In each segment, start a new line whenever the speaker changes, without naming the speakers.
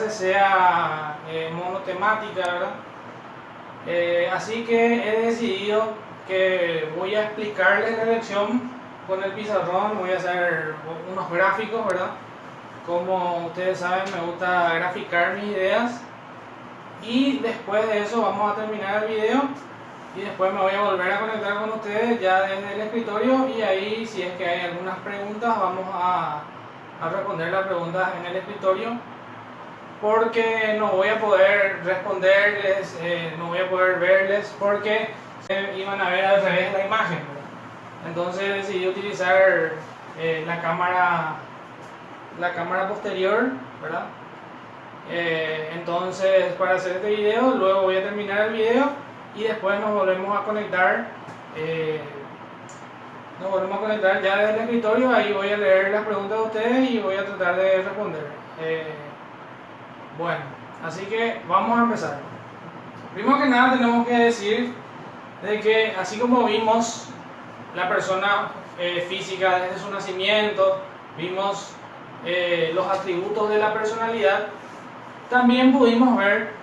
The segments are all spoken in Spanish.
clase sea monotemática, ¿verdad? Así que he decidido que voy a explicarles la lección con el pizarrón, voy a hacer unos gráficos, ¿verdad? Como ustedes saben, me gusta graficar mis ideas, y después de eso vamos a terminar el video y después me voy a volver a conectar con ustedes ya desde el escritorio, y ahí si es que hay algunas preguntas vamos a responder las preguntas en el escritorio, porque no voy a poder responderles, no voy a poder verles porque iban a ver al revés la imagen, ¿verdad? Entonces decidí utilizar la cámara posterior, ¿verdad? Entonces, para hacer este video, luego voy a terminar el video y después nos volvemos a conectar ya desde el escritorio. Ahí voy a leer las preguntas de ustedes y voy a tratar de responder. Bueno, así que vamos a empezar. Primero que nada tenemos que decir de que así como vimos la persona física desde su nacimiento, vimos los atributos de la personalidad, también pudimos ver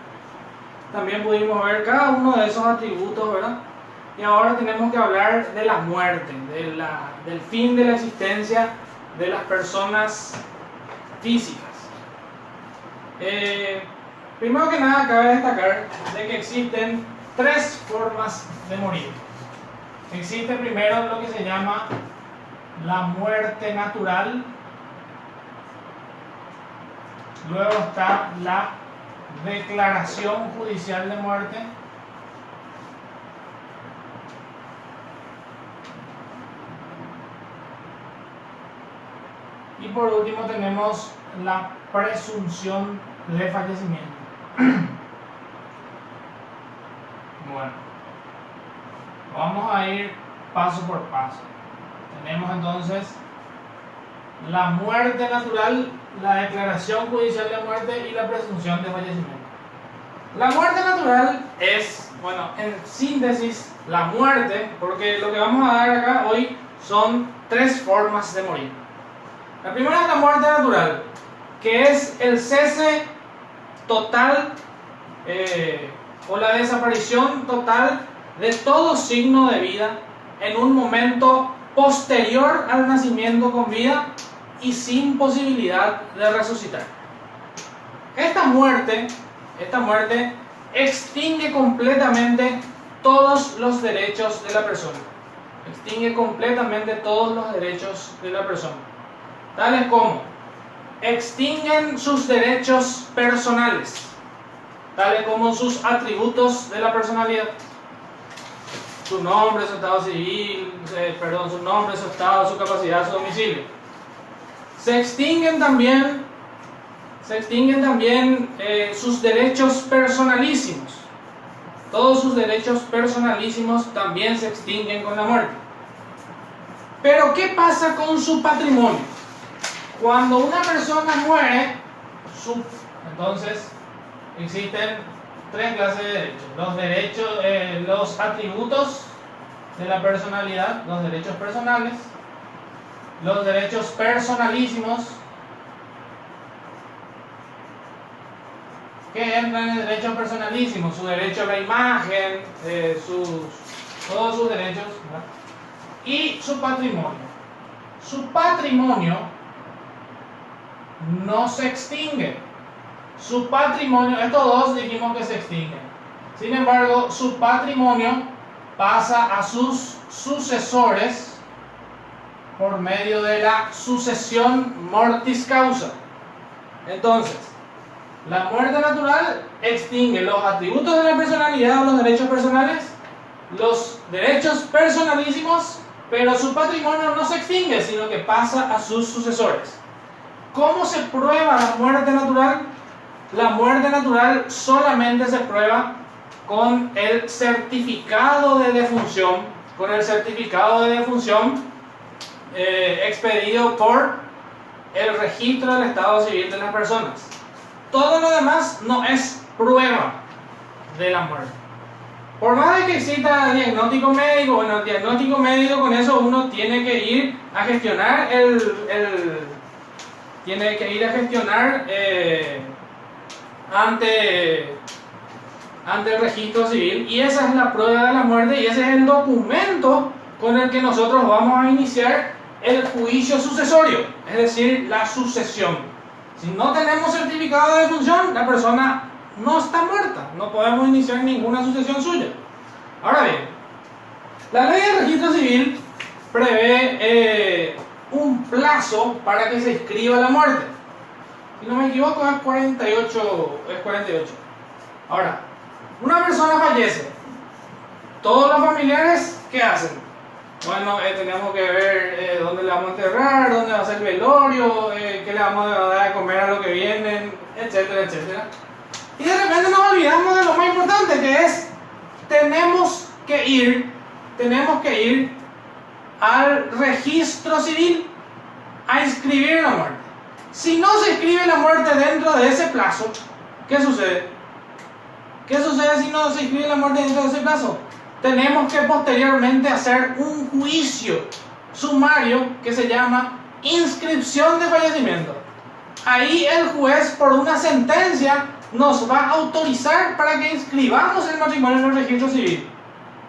cada uno de esos atributos, ¿verdad? Y ahora tenemos que hablar de la muerte, del fin de la existencia de las personas físicas. Primero que nada cabe destacar de que existen tres formas de morir. Existe primero lo que se llama la muerte natural. Luego está la declaración judicial de muerte. Y por último tenemos la presunción de fallecimiento. Bueno, vamos a ir paso por paso. Tenemos entonces la muerte natural, la declaración judicial de muerte y la presunción de fallecimiento. La muerte natural es, bueno, en síntesis, la muerte, porque lo que vamos a dar acá hoy son tres formas de morir. La primera es la muerte natural, que es el cese total o la desaparición total de todo signo de vida en un momento posterior al nacimiento con vida y sin posibilidad de resucitar. Esta muerte extingue completamente todos los derechos de la persona. Extingue completamente todos los derechos de la persona. Tales como extinguen sus derechos personales, tales como sus atributos de la personalidad. Su nombre, su estado civil, su nombre, su estado, su capacidad, su domicilio. Se extinguen también sus derechos personalísimos. Todos sus derechos personalísimos también se extinguen con la muerte. Pero ¿qué pasa con su patrimonio? Cuando una persona muere, entonces existen tres clases de derechos. Los atributos de la personalidad, los derechos personales, los derechos personalísimos, que entran en el derecho personalísimo, su derecho a la imagen, todos sus derechos, ¿verdad? Y su patrimonio. Su patrimonio no se extingue. Su patrimonio, estos dos dijimos que se extinguen. Sin embargo, su patrimonio pasa a sus sucesores por medio de la sucesión mortis causa. Entonces, la muerte natural extingue los atributos de la personalidad o los derechos personales, los derechos personalísimos, pero su patrimonio no se extingue, sino que pasa a sus sucesores. ¿Cómo se prueba la muerte natural? La muerte natural solamente se prueba con el certificado de defunción, expedido por el registro del estado civil de las personas. Todo lo demás no es prueba de la muerte. Por más de que exista diagnóstico médico, bueno, el diagnóstico médico, con eso uno tiene que ir a gestionar ante el registro civil, y esa es la prueba de la muerte y ese es el documento con el que nosotros vamos a iniciar el juicio sucesorio, es decir, la sucesión. Si no tenemos certificado de defunción, la persona no está muerta, no podemos iniciar ninguna sucesión suya. Ahora bien, la ley de registro civil prevé un plazo para que se inscriba la muerte. Si no me equivoco, es 48. Ahora, una persona fallece. Todos los familiares, ¿qué hacen? Bueno, tenemos que ver dónde le vamos a enterrar, dónde va a ser el velorio, qué le vamos a dar a comer a los que vienen, etcétera, etcétera. Y de repente nos olvidamos de lo más importante, que es, tenemos que ir al registro civil a inscribir la muerte. Si no se inscribe la muerte dentro de ese plazo, ¿qué sucede? ¿Qué sucede si no se inscribe la muerte dentro de ese plazo? Tenemos que posteriormente hacer un juicio sumario que se llama inscripción de fallecimiento. Ahí el juez, por una sentencia, nos va a autorizar para que inscribamos el matrimonio en el registro civil.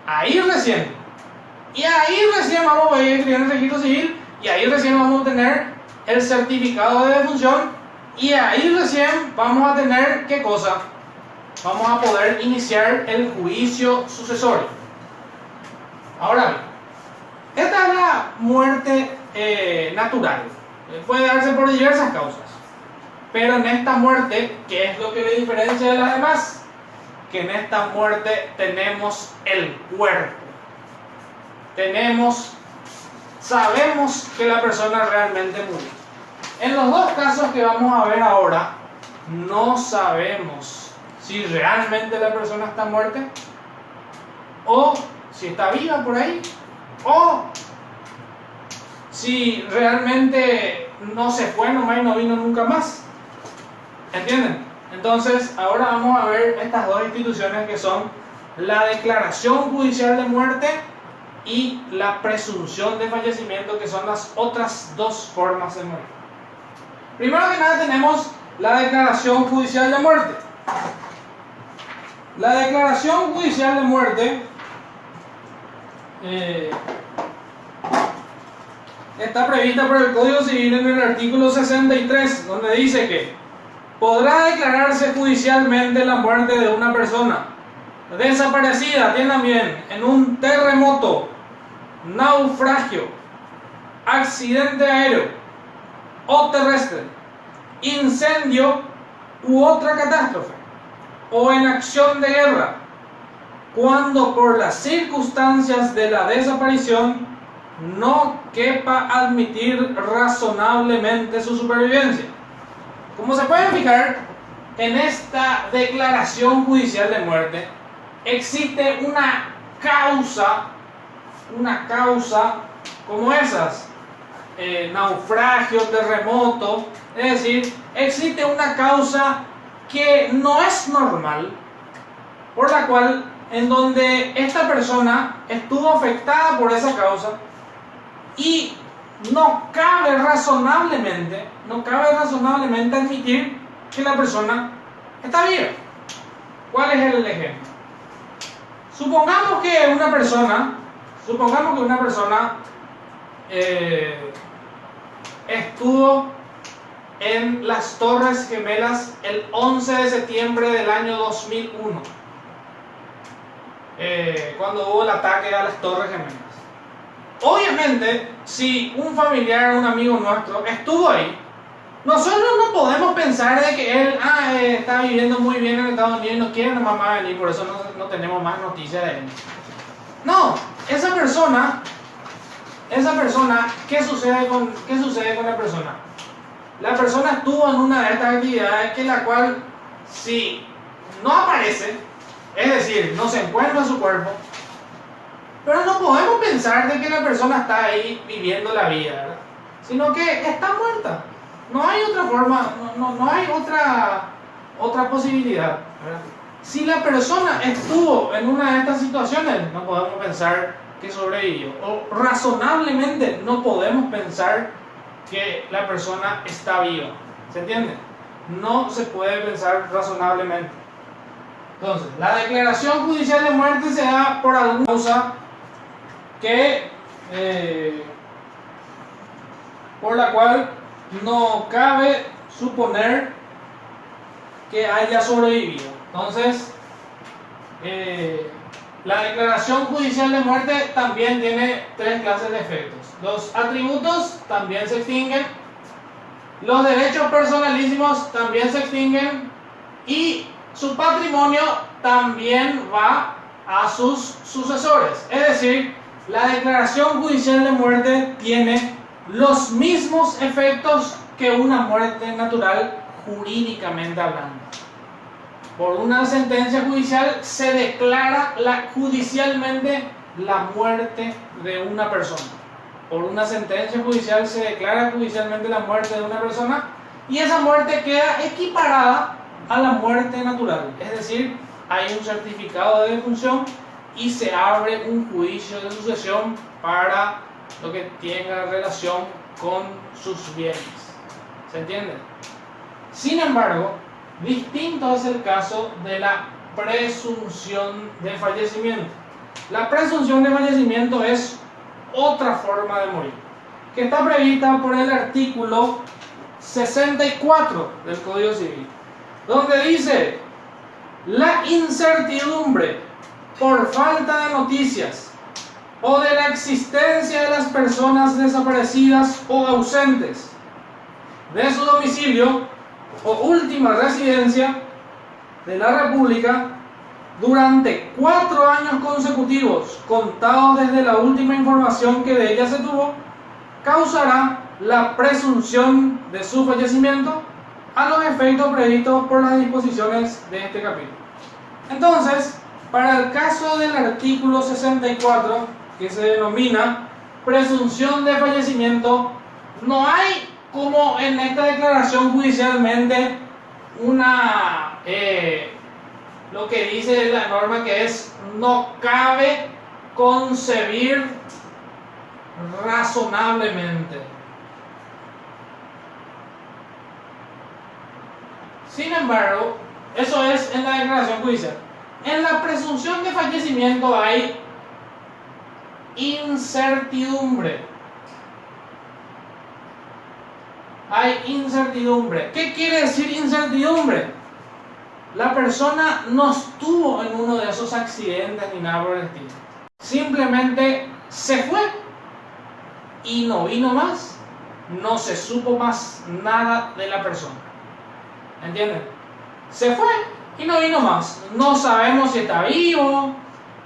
Ahí recién. Y ahí recién vamos a inscribir en el registro civil, y ahí recién vamos a obtener el certificado de defunción, y ahí recién vamos a tener, ¿qué cosa? Vamos a poder iniciar el juicio sucesorio. Ahora bien, esta es la muerte natural. Puede darse por diversas causas. Pero en esta muerte, ¿qué es lo que le diferencia de las demás? Que en esta muerte tenemos el cuerpo. Sabemos que la persona realmente murió. En los dos casos que vamos a ver ahora, no sabemos si realmente la persona está muerta, o si está viva por ahí, o si realmente no se fue nomás y no vino nunca más. ¿Entienden? Entonces, ahora vamos a ver estas dos instituciones, que son la declaración judicial de muerte y la presunción de fallecimiento, que son las otras dos formas de morir. Primero que nada tenemos la declaración judicial de muerte. La declaración judicial de muerte está prevista por el Código Civil en el artículo 63, donde dice que podrá declararse judicialmente la muerte de una persona desaparecida, atiendan bien, en un terremoto, naufragio, accidente aéreo o terrestre, incendio u otra catástrofe, o en acción de guerra, cuando por las circunstancias de la desaparición no quepa admitir razonablemente su supervivencia. Como se pueden fijar, en esta declaración judicial de muerte existe una causa como esas, naufragio, terremoto, es decir, existe una causa que no es normal, por la cual, en donde esta persona estuvo afectada por esa causa y no cabe razonablemente admitir que la persona está viva. ¿Cuál es el ejemplo? Supongamos que una persona estuvo en las Torres Gemelas el 11 de septiembre del año 2001, cuando hubo el ataque a las Torres Gemelas. Obviamente, si un familiar o un amigo nuestro estuvo ahí, nosotros no podemos pensar de que él está viviendo muy bien en Estados Unidos y no quiere nomás más venir, por eso no tenemos más noticias de él. No, esa persona, ¿qué sucede con la persona? La persona estuvo en una de estas actividades que la cual, si no aparece, es decir, no se encuentra su cuerpo, pero no podemos pensar de que la persona está ahí viviendo la vida, ¿verdad? Sino que está muerta. No hay otra forma, no hay otra posibilidad, ¿verdad? Si la persona estuvo en una de estas situaciones, no podemos pensar que sobrevivió. O razonablemente no podemos pensar que la persona está viva. ¿Se entiende? no se puede pensar razonablemente. Entonces, la declaración judicial de muerte se da por alguna causa que por la cual no cabe suponer que haya sobrevivido. Entonces, la declaración judicial de muerte también tiene tres clases de efectos. Los atributos también se extinguen, los derechos personalísimos también se extinguen y su patrimonio también va a sus sucesores. Es decir, la declaración judicial de muerte tiene los mismos efectos que una muerte natural jurídicamente hablando. Por una sentencia judicial se declara judicialmente la muerte de una persona. Por una sentencia judicial se declara judicialmente la muerte de una persona y esa muerte queda equiparada a la muerte natural. Es decir, hay un certificado de defunción y se abre un juicio de sucesión para lo que tenga relación con sus bienes. ¿Se entiende? Sin embargo, distinto es el caso de la presunción de fallecimiento. La presunción de fallecimiento es otra forma de morir, que está prevista por el artículo 64 del Código Civil, donde dice: la incertidumbre por falta de noticias o de la existencia de las personas desaparecidas o ausentes de su domicilio o última residencia de la República durante 4 años consecutivos contados desde la última información que de ella se tuvo, causará la presunción de su fallecimiento a los efectos previstos por las disposiciones de este capítulo. Entonces, para el caso del artículo 64, que se denomina presunción de fallecimiento, no hay como en esta declaración judicialmente lo que dice la norma, que es: no cabe concebir razonablemente. Sin embargo, eso es en la declaración judicial. En la presunción de fallecimiento hay incertidumbre. Hay incertidumbre. ¿Qué quiere decir incertidumbre? La persona no estuvo en uno de esos accidentes ni nada por el estilo. Simplemente se fue y no vino más. No se supo más nada de la persona. ¿Entienden? Se fue y no vino más. No sabemos si está vivo,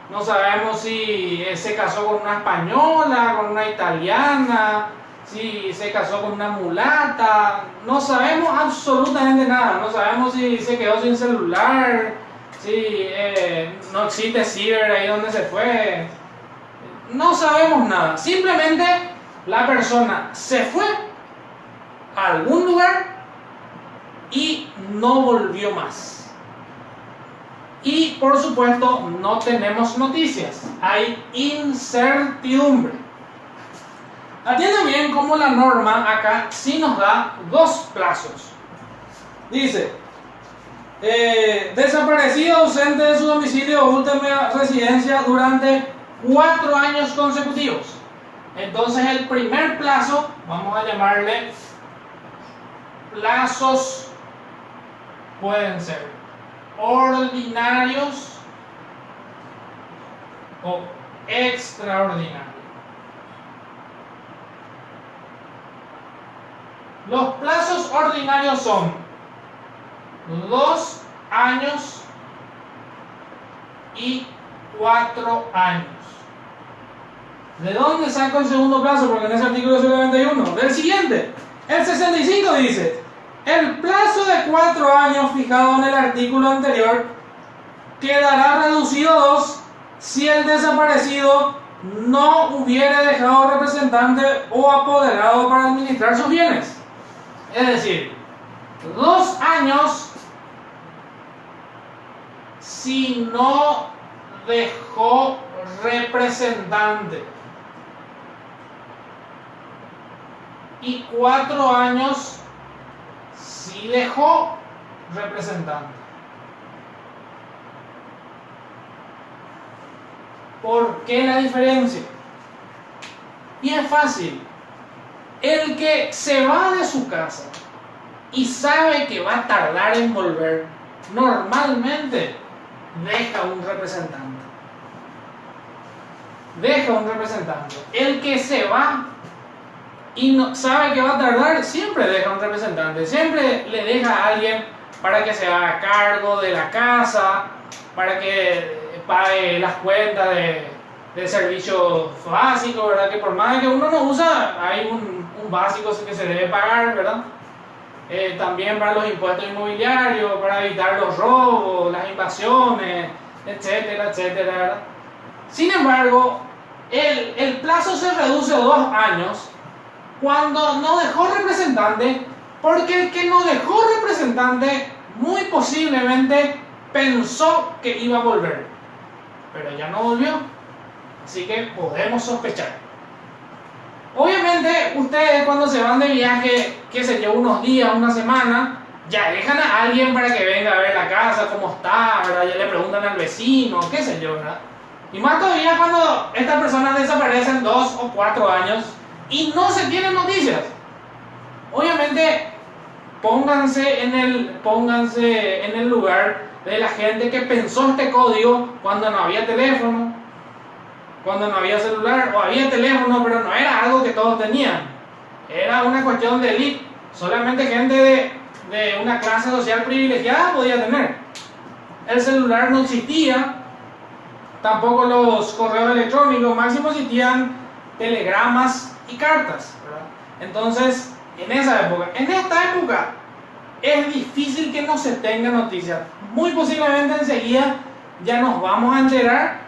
no sabemos si se casó con una española, con una italiana, si se casó con una mulata. No sabemos absolutamente nada. No sabemos si se quedó sin celular, si no existe ciber ahí donde se fue. No sabemos nada. Simplemente la persona se fue a algún lugar y no volvió más. Y por supuesto no tenemos noticias. Hay incertidumbre. Atiendan bien cómo la norma acá sí nos da dos plazos. Dice: desaparecido, ausente de su domicilio o última residencia durante 4 años consecutivos. Entonces el primer plazo, vamos a llamarle plazos, pueden ser ordinarios o extraordinarios. Los plazos ordinarios son 2 años y 4 años. ¿De dónde saco el segundo plazo? Porque en ese artículo 91, del siguiente. El 65 dice: el plazo de 4 años fijado en el artículo anterior quedará reducido a 2 si el desaparecido no hubiere dejado representante o apoderado para administrar sus bienes. Es decir, 2 años si no dejó representante y 4 años sí dejó representante. ¿Por qué la diferencia? Y es fácil. El que se va de su casa y sabe que va a tardar en volver, normalmente deja un representante. Deja un representante. El que se va y no sabe que va a tardar, siempre deja un representante. Siempre le deja a alguien para que se haga cargo de la casa, para que pague las cuentas de servicios básicos, ¿verdad? Que por más que uno no usa, hay un básico que se debe pagar, ¿verdad? También para los impuestos inmobiliarios, para evitar los robos, las invasiones, etcétera, etcétera, ¿verdad? Sin embargo, el plazo se reduce a 2 años cuando no dejó representante, porque el que no dejó representante muy posiblemente pensó que iba a volver, pero ya no volvió, así que podemos sospechar. Obviamente ustedes cuando se van de viaje, qué sé yo, unos días, una semana, ya dejan a alguien para que venga a ver la casa, cómo está, ¿verdad? Ya le preguntan al vecino, qué sé yo, ¿verdad? Y más todavía cuando estas personas desaparecen 2 o 4 años y no se tienen noticias. Obviamente pónganse en el lugar de la gente que pensó este código cuando no había teléfono, cuando no había celular, o había teléfono pero no era algo que todos tenían, era una cuestión de élite, solamente gente de una clase social privilegiada podía tener. El celular no existía, tampoco los correos electrónicos, máximo existían telegramas y cartas, ¿verdad? Entonces, en esta época es difícil que no se tenga noticias. Muy posiblemente enseguida ya nos vamos a enterar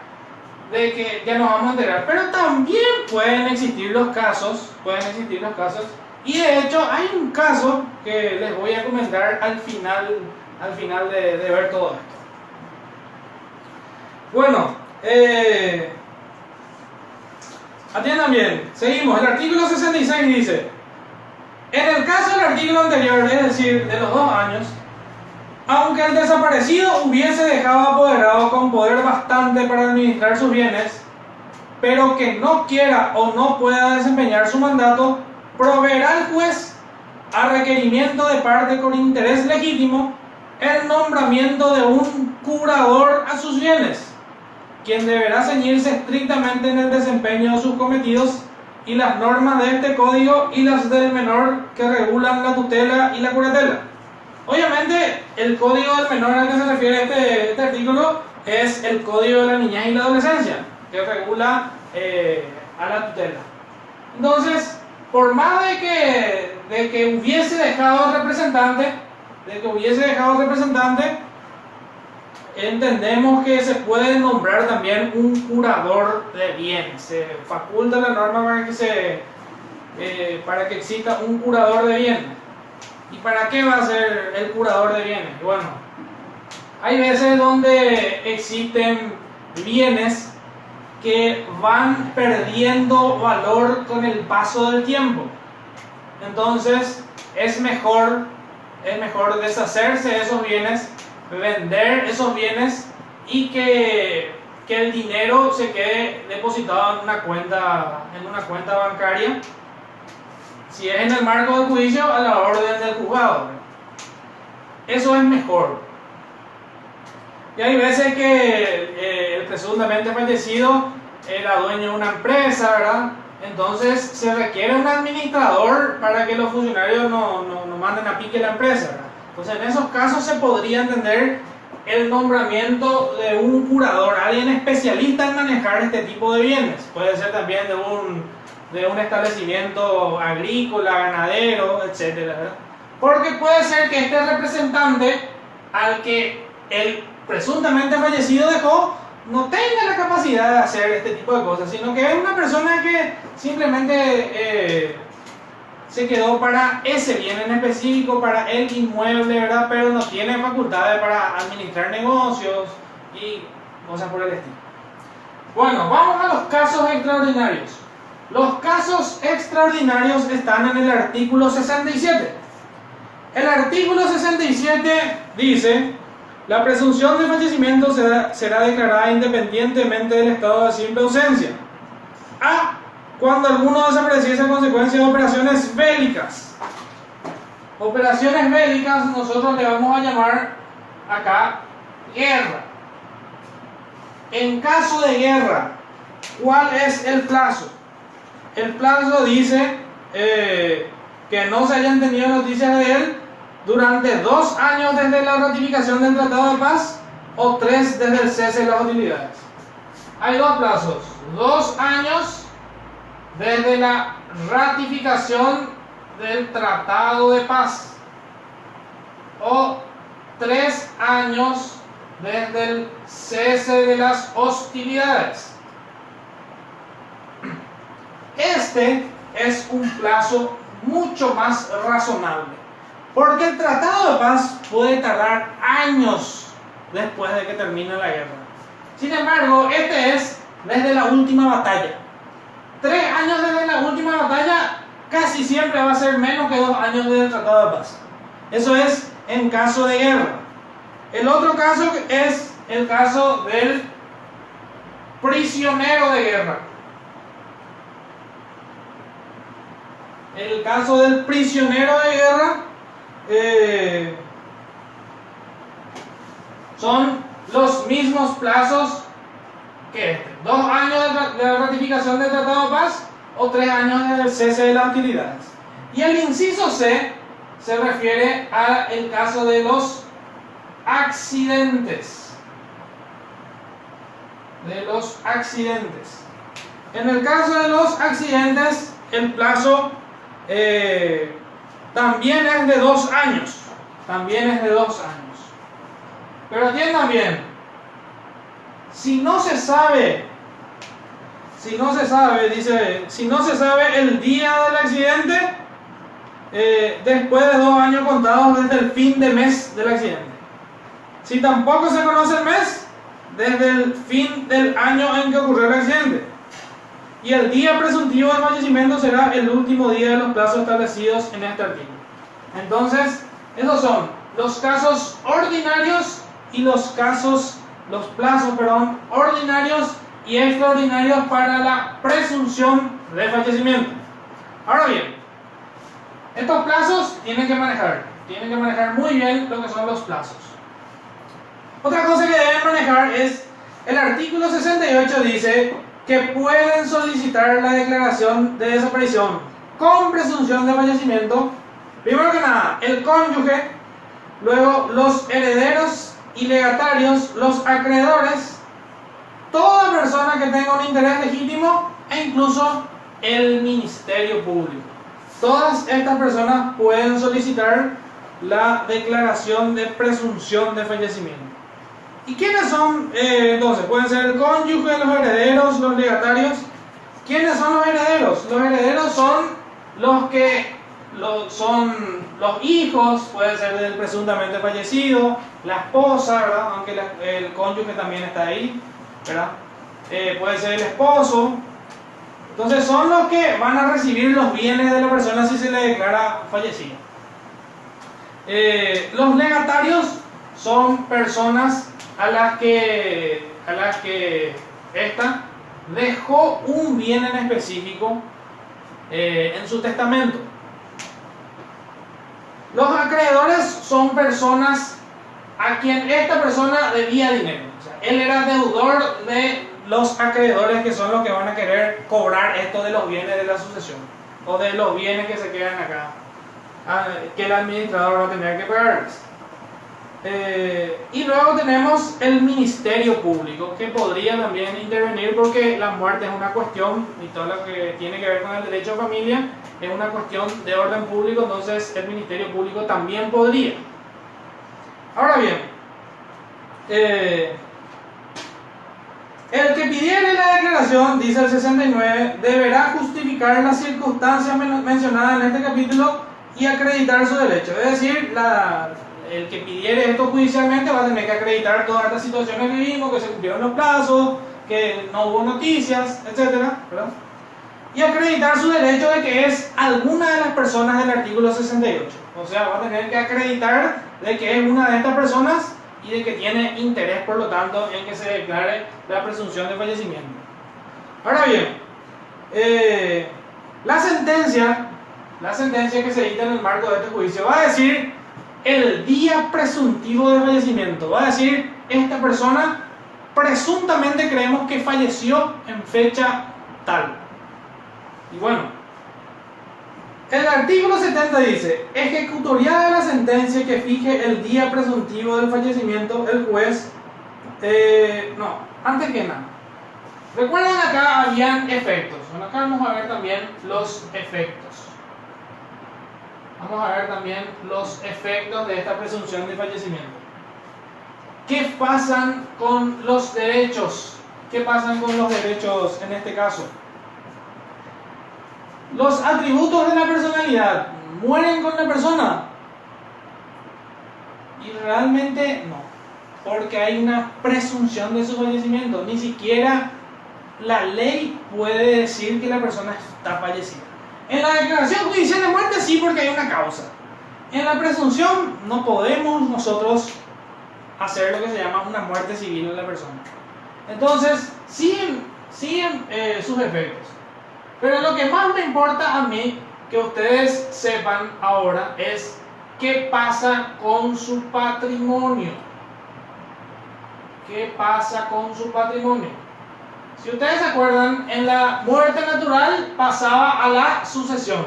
pero también pueden existir los casos, y de hecho hay un caso que les voy a comentar al final de ver todo esto. Bueno, atiendan bien, seguimos. El artículo 66 dice: en el caso del artículo anterior, es decir, de los 2 años, aunque el desaparecido hubiese dejado apoderado con poder bastante para administrar sus bienes, pero que no quiera o no pueda desempeñar su mandato, proveerá al juez, a requerimiento de parte con interés legítimo, el nombramiento de un curador a sus bienes, quien deberá ceñirse estrictamente en el desempeño de sus cometidos y las normas de este código y las del menor que regulan la tutela y la curatela. Obviamente, el código del menor al que se refiere este artículo es el código de la niñez y la adolescencia, que regula a la tutela. Entonces, por más de que hubiese dejado representante, entendemos que se puede nombrar también un curador de bienes. Se faculta la norma para que exista un curador de bienes. ¿Y para qué va a ser el curador de bienes? Bueno, hay veces donde existen bienes que van perdiendo valor con el paso del tiempo. Entonces es mejor deshacerse de esos bienes, vender esos bienes y que el dinero se quede depositado en una cuenta bancaria. Si es en el marco del juicio, a la orden del juzgado. Eso es mejor. Y hay veces que el presuntamente fallecido era dueño de una empresa, ¿verdad? Entonces se requiere un administrador para que los funcionarios no manden a pique la empresa, ¿verdad? Entonces en esos casos se podría entender el nombramiento de un curador, alguien especialista en manejar este tipo de bienes. Puede ser también de un establecimiento agrícola, ganadero, etcétera, ¿verdad? Porque puede ser que este representante al que el presuntamente fallecido dejó no tenga la capacidad de hacer este tipo de cosas, sino que es una persona que simplemente se quedó para ese bien en específico, para el inmueble, ¿verdad? Pero no tiene facultades para administrar negocios y cosas por el estilo. Bueno, vamos a los casos extraordinarios. Los casos extraordinarios están en el artículo 67. El artículo 67 dice: la presunción de fallecimiento será declarada independientemente del estado de simple ausencia. A. Cuando alguno desapareciese a consecuencia de operaciones bélicas. Operaciones bélicas nosotros le vamos a llamar acá guerra. En caso de guerra, ¿cuál es el plazo? El plazo dice que no se hayan tenido noticias de él durante 2 años desde la ratificación del Tratado de Paz o 3 desde el cese de las hostilidades. Hay 2 plazos: 2 años desde la ratificación del Tratado de Paz o 3 años desde el cese de las hostilidades. Este es un plazo mucho más razonable, porque el Tratado de Paz puede tardar años después de que termine la guerra. Sin embargo, este es desde la última batalla. 3 años desde la última batalla casi siempre va a ser menos que 2 años desde el Tratado de Paz. Eso es en caso de guerra. El otro caso es el caso del prisionero de guerra. El caso del prisionero de guerra son los mismos plazos que este: 2 años de la ratificación del Tratado de Paz o 3 años del cese de las hostilidades. Y el inciso C se refiere al caso de los accidentes. En el caso de los accidentes, el plazo también es de 2 años. Pero atiendan bien: si no se sabe el día del accidente, después de 2 años contados desde el fin de mes del accidente. Si tampoco se conoce el mes, desde el fin del año en que ocurrió el accidente. Y el día presuntivo del fallecimiento será el último día de los plazos establecidos en este artículo. Entonces, esos son los casos ordinarios y los plazos ordinarios y extraordinarios para la presunción de fallecimiento. Ahora bien, estos plazos tienen que manejar muy bien lo que son los plazos. Otra cosa que deben manejar es: el artículo 68 dice que pueden solicitar la declaración de desaparición con presunción de fallecimiento, primero que nada, el cónyuge, luego los herederos y legatarios, los acreedores, toda persona que tenga un interés legítimo e incluso el Ministerio Público. Todas estas personas pueden solicitar la declaración de presunción de fallecimiento. ¿Y quiénes son? Entonces, pueden ser el cónyuge, los herederos, los legatarios. ¿Quiénes son los herederos? Los herederos son son los hijos, puede ser del presuntamente fallecido, la esposa, ¿verdad? Aunque el cónyuge también está ahí, ¿verdad? Puede ser el esposo. Entonces son los que van a recibir los bienes de la persona si se le declara fallecida. Los legatarios son personas a las que ésta dejó un bien en específico en su testamento. Los acreedores son personas a quien esta persona debía dinero. O sea, él era deudor de los acreedores, que son los que van a querer cobrar esto de los bienes de la sucesión o de los bienes que se quedan acá, que el administrador va a tener que pagarles. Y luego tenemos el Ministerio Público, que podría también intervenir, porque la muerte es una cuestión, y todo lo que tiene que ver con el derecho a familia es una cuestión de orden público. Entonces el Ministerio Público también podría. Ahora bien, el que pidiere la declaración, dice el 69, deberá justificar las circunstancias mencionadas en este capítulo y acreditar su derecho. Es decir, el que pidiere esto judicialmente va a tener que acreditar todas estas situaciones que vimos, que se cumplieron los plazos, que no hubo noticias, etcétera, ¿verdad? Y acreditar su derecho de que es alguna de las personas del artículo 68. O sea, va a tener que acreditar de que es una de estas personas y de que tiene interés, por lo tanto, en que se declare la presunción de fallecimiento. Ahora bien, la sentencia que se dicta en el marco de este juicio va a decir el día presuntivo de fallecimiento. Va a decir, esta persona presuntamente creemos que falleció en fecha tal. Y bueno, el artículo 70 dice: ejecutoriada la sentencia que fije el día presuntivo del fallecimiento, el juez... antes que nada, recuerden, acá habían efectos. Bueno, acá vamos a ver también los efectos. Vamos a ver también los efectos de esta presunción de fallecimiento. ¿Qué pasan con los derechos? ¿Qué pasan con los derechos en este caso? Los atributos de la personalidad mueren con la persona. Y realmente no, porque hay una presunción de su fallecimiento. Ni siquiera la ley puede decir que la persona está fallecida. En la declaración judicial de muerte sí, porque hay una causa. En la presunción no podemos nosotros hacer lo que se llama una muerte civil de la persona. Entonces, siguen sus efectos. Pero lo que más me importa a mí que ustedes sepan ahora es qué pasa con su patrimonio. ¿Qué pasa con su patrimonio? Si ustedes se acuerdan, en la muerte natural pasaba a la sucesión.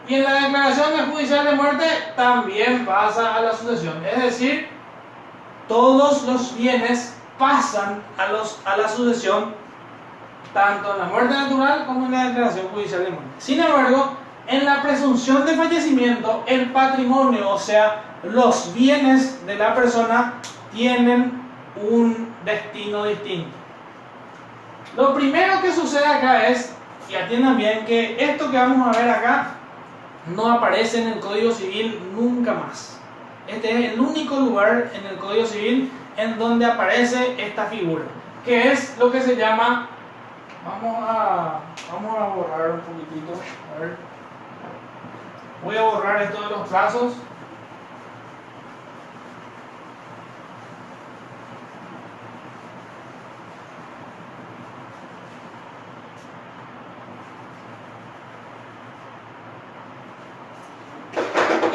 Y en la declaración judicial de muerte también pasa a la sucesión. Es decir, todos los bienes pasan a la sucesión, tanto en la muerte natural como en la declaración judicial de muerte. Sin embargo, en la presunción de fallecimiento, el patrimonio, o sea, los bienes de la persona, tienen un destino distinto. Lo primero que sucede acá es, y atiendan bien, que esto que vamos a ver acá no aparece en el Código Civil nunca más. Este es el único lugar en el Código Civil en donde aparece esta figura, que es lo que se llama... Vamos a borrar un poquitito. A ver. Voy a borrar esto de los plazos.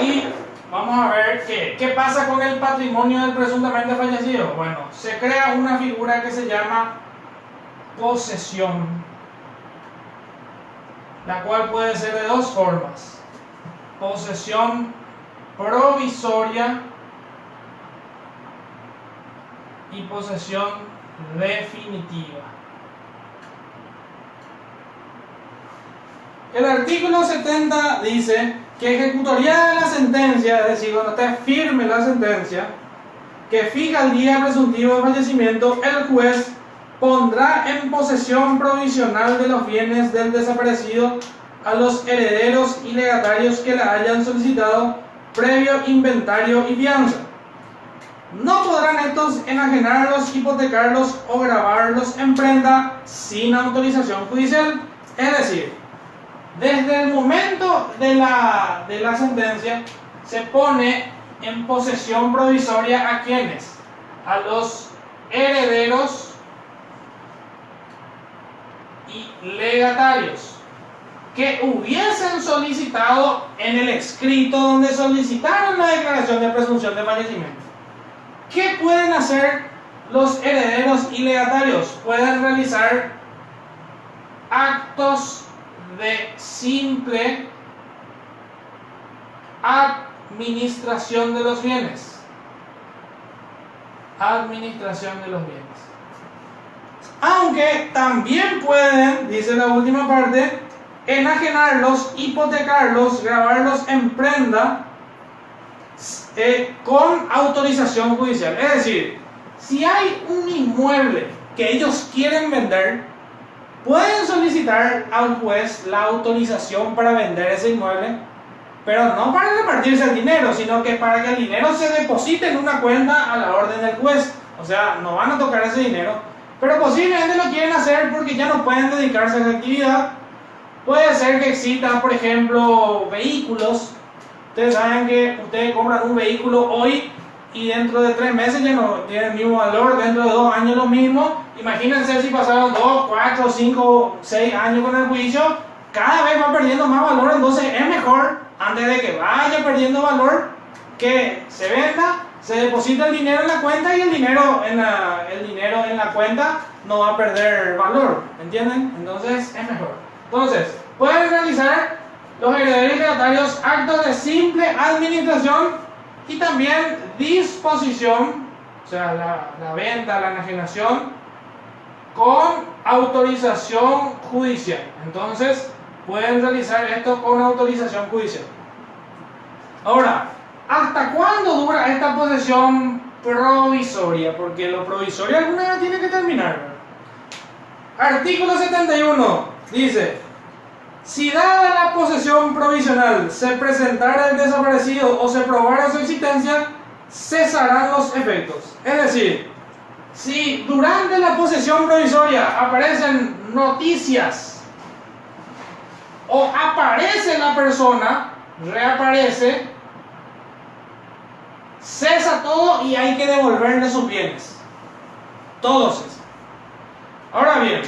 Y vamos a ver qué pasa con el patrimonio del presuntamente fallecido. Bueno, se crea una figura que se llama posesión, la cual puede ser de dos formas: posesión provisoria y posesión definitiva. El artículo 70 dice que ejecutoriada la sentencia, es decir, cuando esté firme la sentencia que fija el día presuntivo de fallecimiento, el juez pondrá en posesión provisional de los bienes del desaparecido a los herederos y legatarios que la hayan solicitado previo inventario y fianza. No podrán estos enajenarlos, hipotecarlos o gravarlos en prenda sin autorización judicial. Es decir, desde el momento de la sentencia se pone en posesión provisoria a quienes, a los herederos y legatarios que hubiesen solicitado en el escrito donde solicitaron la declaración de presunción de fallecimiento. ¿Qué pueden hacer los herederos y legatarios? Pueden realizar actos de simple administración de los bienes. Administración de los bienes. Aunque también pueden, dice la última parte, enajenarlos, hipotecarlos, gravarlos en prenda con autorización judicial. Es decir, si hay un inmueble que ellos quieren vender, pueden solicitar al juez la autorización para vender ese inmueble, pero no para repartirse el dinero, sino que para que el dinero se deposite en una cuenta a la orden del juez. O sea, no van a tocar ese dinero, pero posiblemente lo quieren hacer porque ya no pueden dedicarse a esa actividad. Puede ser que existan, por ejemplo, vehículos, Ustedes saben que ustedes compran un vehículo hoy y dentro de 3 meses ya no tiene el mismo valor, dentro de 2 años lo mismo. Imagínense si pasaron 2, 4, 5, 6 años con el juicio, cada vez va perdiendo más valor. Entonces es mejor, antes de que vaya perdiendo valor, que se venda, se deposita el dinero en la cuenta y el dinero en la cuenta no va a perder valor, ¿entienden? Entonces es mejor. Entonces, pueden realizar los herederos y legatarios actos de simple administración y también disposición, o sea, la venta, la enajenación, con autorización judicial. Entonces, pueden realizar esto con autorización judicial. Ahora, ¿hasta cuándo dura esta posesión provisoria? Porque lo provisorio alguna vez tiene que terminar. Artículo 71 dice: si dada la posesión provisional se presentara el desaparecido o se probara su existencia, cesarán los efectos. Es decir, si durante la posesión provisoria aparecen noticias o aparece la persona, reaparece, cesa todo y hay que devolverle sus bienes. Todos cesan. Ahora bien,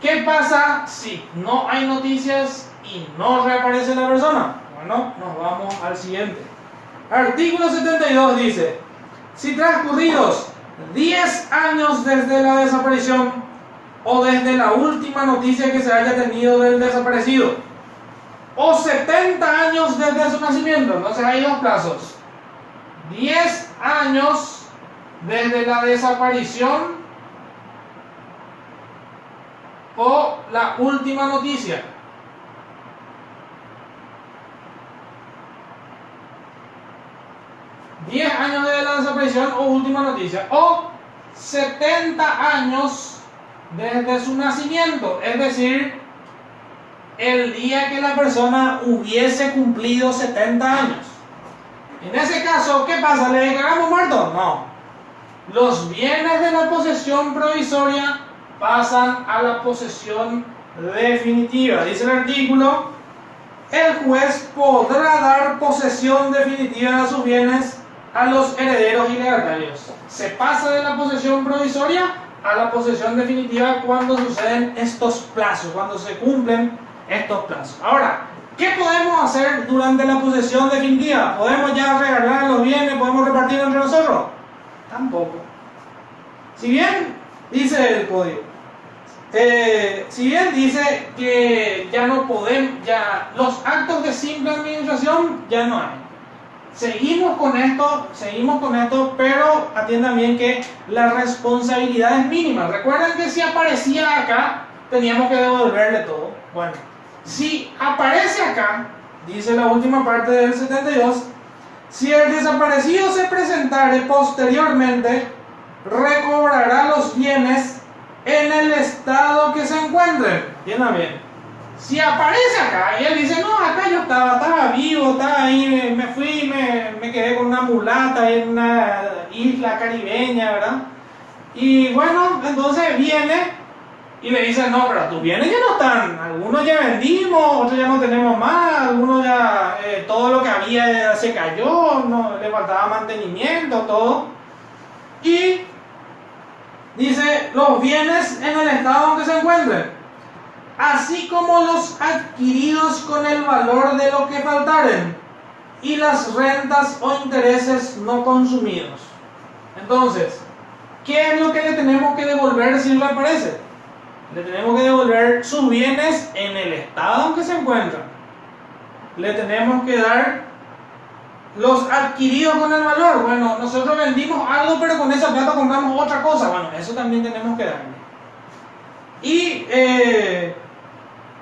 ¿qué pasa si no hay noticias y no reaparece la persona? Bueno, nos vamos al siguiente. Artículo 72 dice: si transcurridos 10 años desde la desaparición o desde la última noticia que se haya tenido del desaparecido, o 70 años desde su nacimiento, entonces hay dos plazos: 10 años desde la desaparición o la última noticia. ¿10 años desde la desaparición o última noticia? O 70 años desde su nacimiento, es decir, el día que la persona hubiese cumplido 70 años. En ese caso, ¿qué pasa? ¿Le declaramos muerto? No. Los bienes de la posesión provisoria pasan a la posesión definitiva. Dice el artículo: el juez podrá dar posesión definitiva de sus bienes a los herederos y legatarios. Se pasa de la posesión provisoria a la posesión definitiva cuando suceden estos plazos, cuando se cumplen estos plazos. Ahora, ¿qué podemos hacer durante la posesión definitiva? ¿Podemos ya regalar los bienes? ¿Podemos repartir entre nosotros? Tampoco. Si bien dice el código, si bien dice que ya no podemos, ya los actos de simple administración ya no hay. Seguimos con esto, pero atiendan bien que la responsabilidad es mínima. Recuerden que si aparecía acá, teníamos que devolverle todo. Bueno, si aparece acá, dice la última parte del 72, si el desaparecido se presentare posteriormente, recobrará los bienes en el estado que se encuentren. Entiendan bien. Si aparece acá y él dice: no, acá yo estaba vivo, estaba ahí, me fui, me quedé con una mulata en una isla caribeña, ¿verdad? Y bueno, entonces viene y le dice: no, pero tus bienes ya no están, algunos ya vendimos, otros ya no tenemos más, algunos ya, todo lo que había se cayó, no, le faltaba mantenimiento, todo. Y dice: los bienes en el estado en que se encuentren, así como los adquiridos con el valor de lo que faltaren, y las rentas o intereses no consumidos. Entonces, ¿qué es lo que le tenemos que devolver si reaparece? Le tenemos que devolver sus bienes en el estado en que se encuentran. Le tenemos que dar los adquiridos con el valor. Bueno, nosotros vendimos algo, pero con esa plata compramos otra cosa. Bueno, eso también tenemos que darle. Y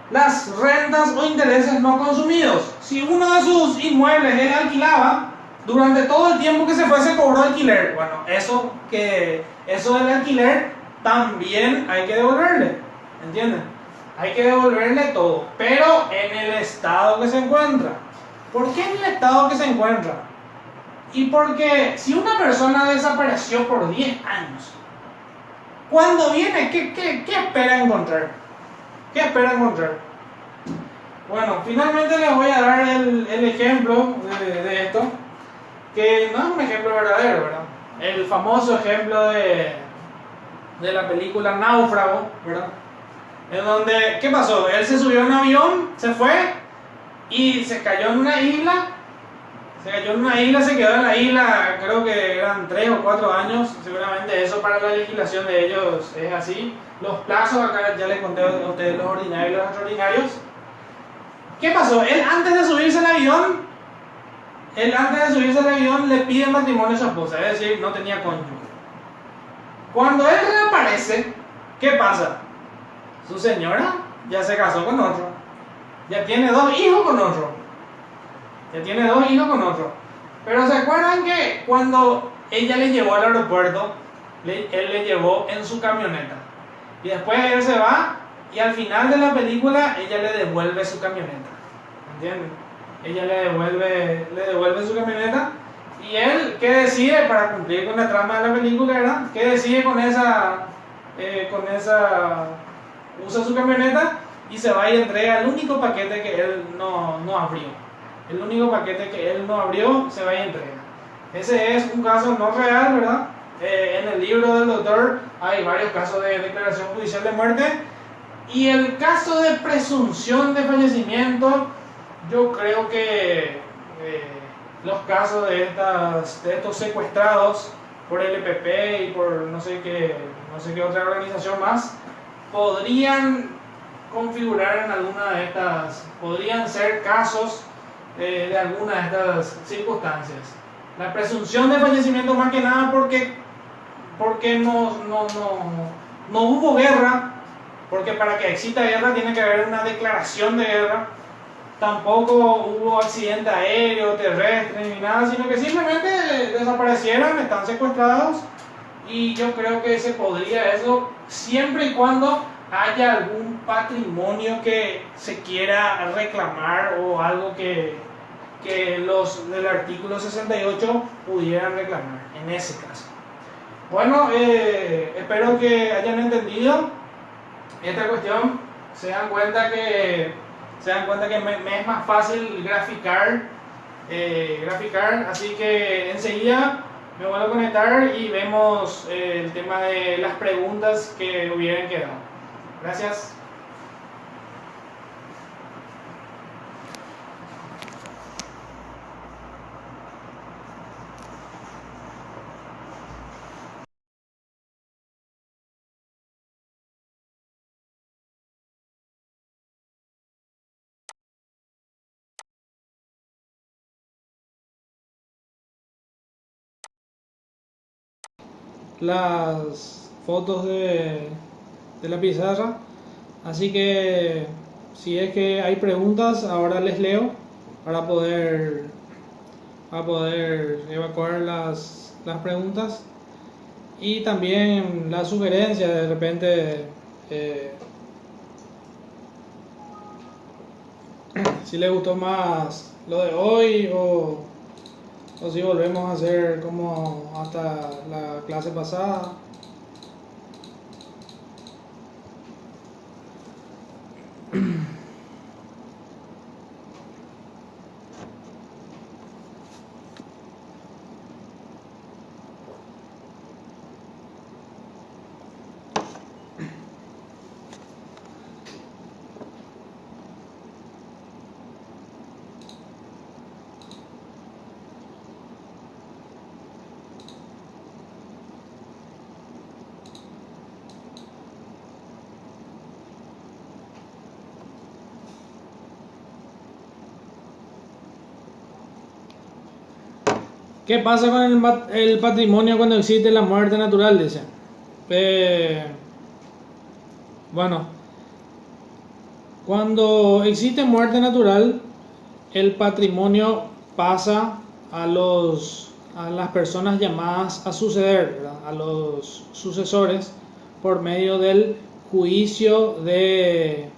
las rentas o intereses no consumidos. Si uno de sus inmuebles él alquilaba, durante todo el tiempo que se fue se cobró alquiler. Bueno, eso del alquiler también hay que devolverle. ¿Entienden? Hay que devolverle todo, pero en el estado que se encuentra. ¿Por qué en el estado que se encuentra? Y porque si una persona desapareció por 10 años, cuando viene, ¿qué espera encontrar? ¿Qué espera encontrar? Bueno, finalmente les voy a dar el ejemplo de esto, que no es un ejemplo verdadero, ¿verdad? El famoso ejemplo de la película Náufrago, ¿verdad? En donde, ¿qué pasó? Él se subió a un avión, se fue y se cayó en una isla. Se quedó en la isla, creo que eran 3 o 4 años, seguramente eso para la legislación de ellos es así. Los plazos, acá ya les conté a ustedes los ordinarios y los extraordinarios. ¿Qué pasó? Él antes de subirse al avión le pide matrimonio a su esposa, es decir, no tenía cónyuge. Cuando él reaparece, ¿qué pasa? Su señora ya se casó con otro, ya tiene 2 hijos con otro. Pero ¿se acuerdan que cuando ella le llevó al aeropuerto, él le llevó en su camioneta? Y después él se va y al final de la película ella le devuelve su camioneta. ¿Entienden? Ella le devuelve su camioneta. Y él, ¿qué decide para cumplir con la trama de la película? ¿Verdad? ¿Qué decide con esa? Usa su camioneta y se va y entrega el único paquete que él no abrió. El único paquete que él no abrió se va y entrega. Ese es un caso no real, ¿verdad? En el libro del doctor hay varios casos de declaración judicial de muerte. Y el caso de presunción de fallecimiento, yo creo que los casos de estos secuestrados por el EPP y por no sé qué otra organización más, podrían configurar en alguna de estas, podrían ser casos de alguna de estas circunstancias. La presunción de fallecimiento más que nada porque no hubo guerra, porque para que exista guerra tiene que haber una declaración de guerra. Tampoco hubo accidente aéreo, terrestre ni nada, sino que simplemente desaparecieron, están secuestrados. Y yo creo que se podría eso siempre y cuando haya algún patrimonio que se quiera reclamar o algo que los del artículo 68 pudieran reclamar en ese caso. Bueno, espero que hayan entendido esta cuestión, se dan cuenta que me es más fácil graficar, así que enseguida me vuelvo a conectar y vemos el tema de las preguntas que hubieran quedado. Gracias. Las fotos de la pizarra, así que si es que hay preguntas ahora les leo para poder evacuar las preguntas y también la sugerencia de repente si les gustó más lo de hoy o si volvemos a hacer como hasta la clase pasada. ¿Qué pasa con el patrimonio cuando existe la muerte natural? Dice. Bueno, cuando existe muerte natural, el patrimonio pasa a las personas llamadas a suceder, ¿verdad? A los sucesores, por medio del juicio de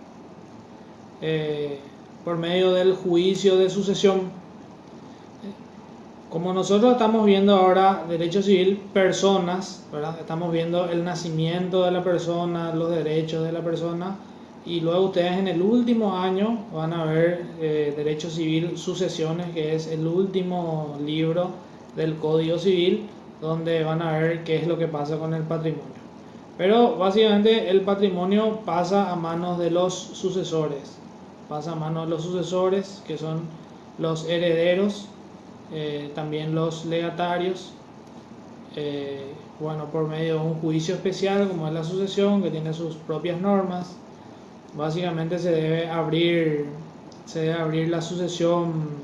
sucesión. Como nosotros estamos viendo ahora derecho civil, personas, ¿verdad? Estamos viendo el nacimiento de la persona, los derechos de la persona,
Y luego ustedes en el último año van a ver Derecho Civil Sucesiones, que es el último libro del Código Civil, donde van a ver qué es lo que pasa con el patrimonio. Pero básicamente el patrimonio pasa a manos de los sucesores. Pasa a manos de los sucesores, que son los herederos, también los legatarios, bueno, por medio de un juicio especial como es la sucesión, que tiene sus propias normas. Básicamente se debe abrir la sucesión,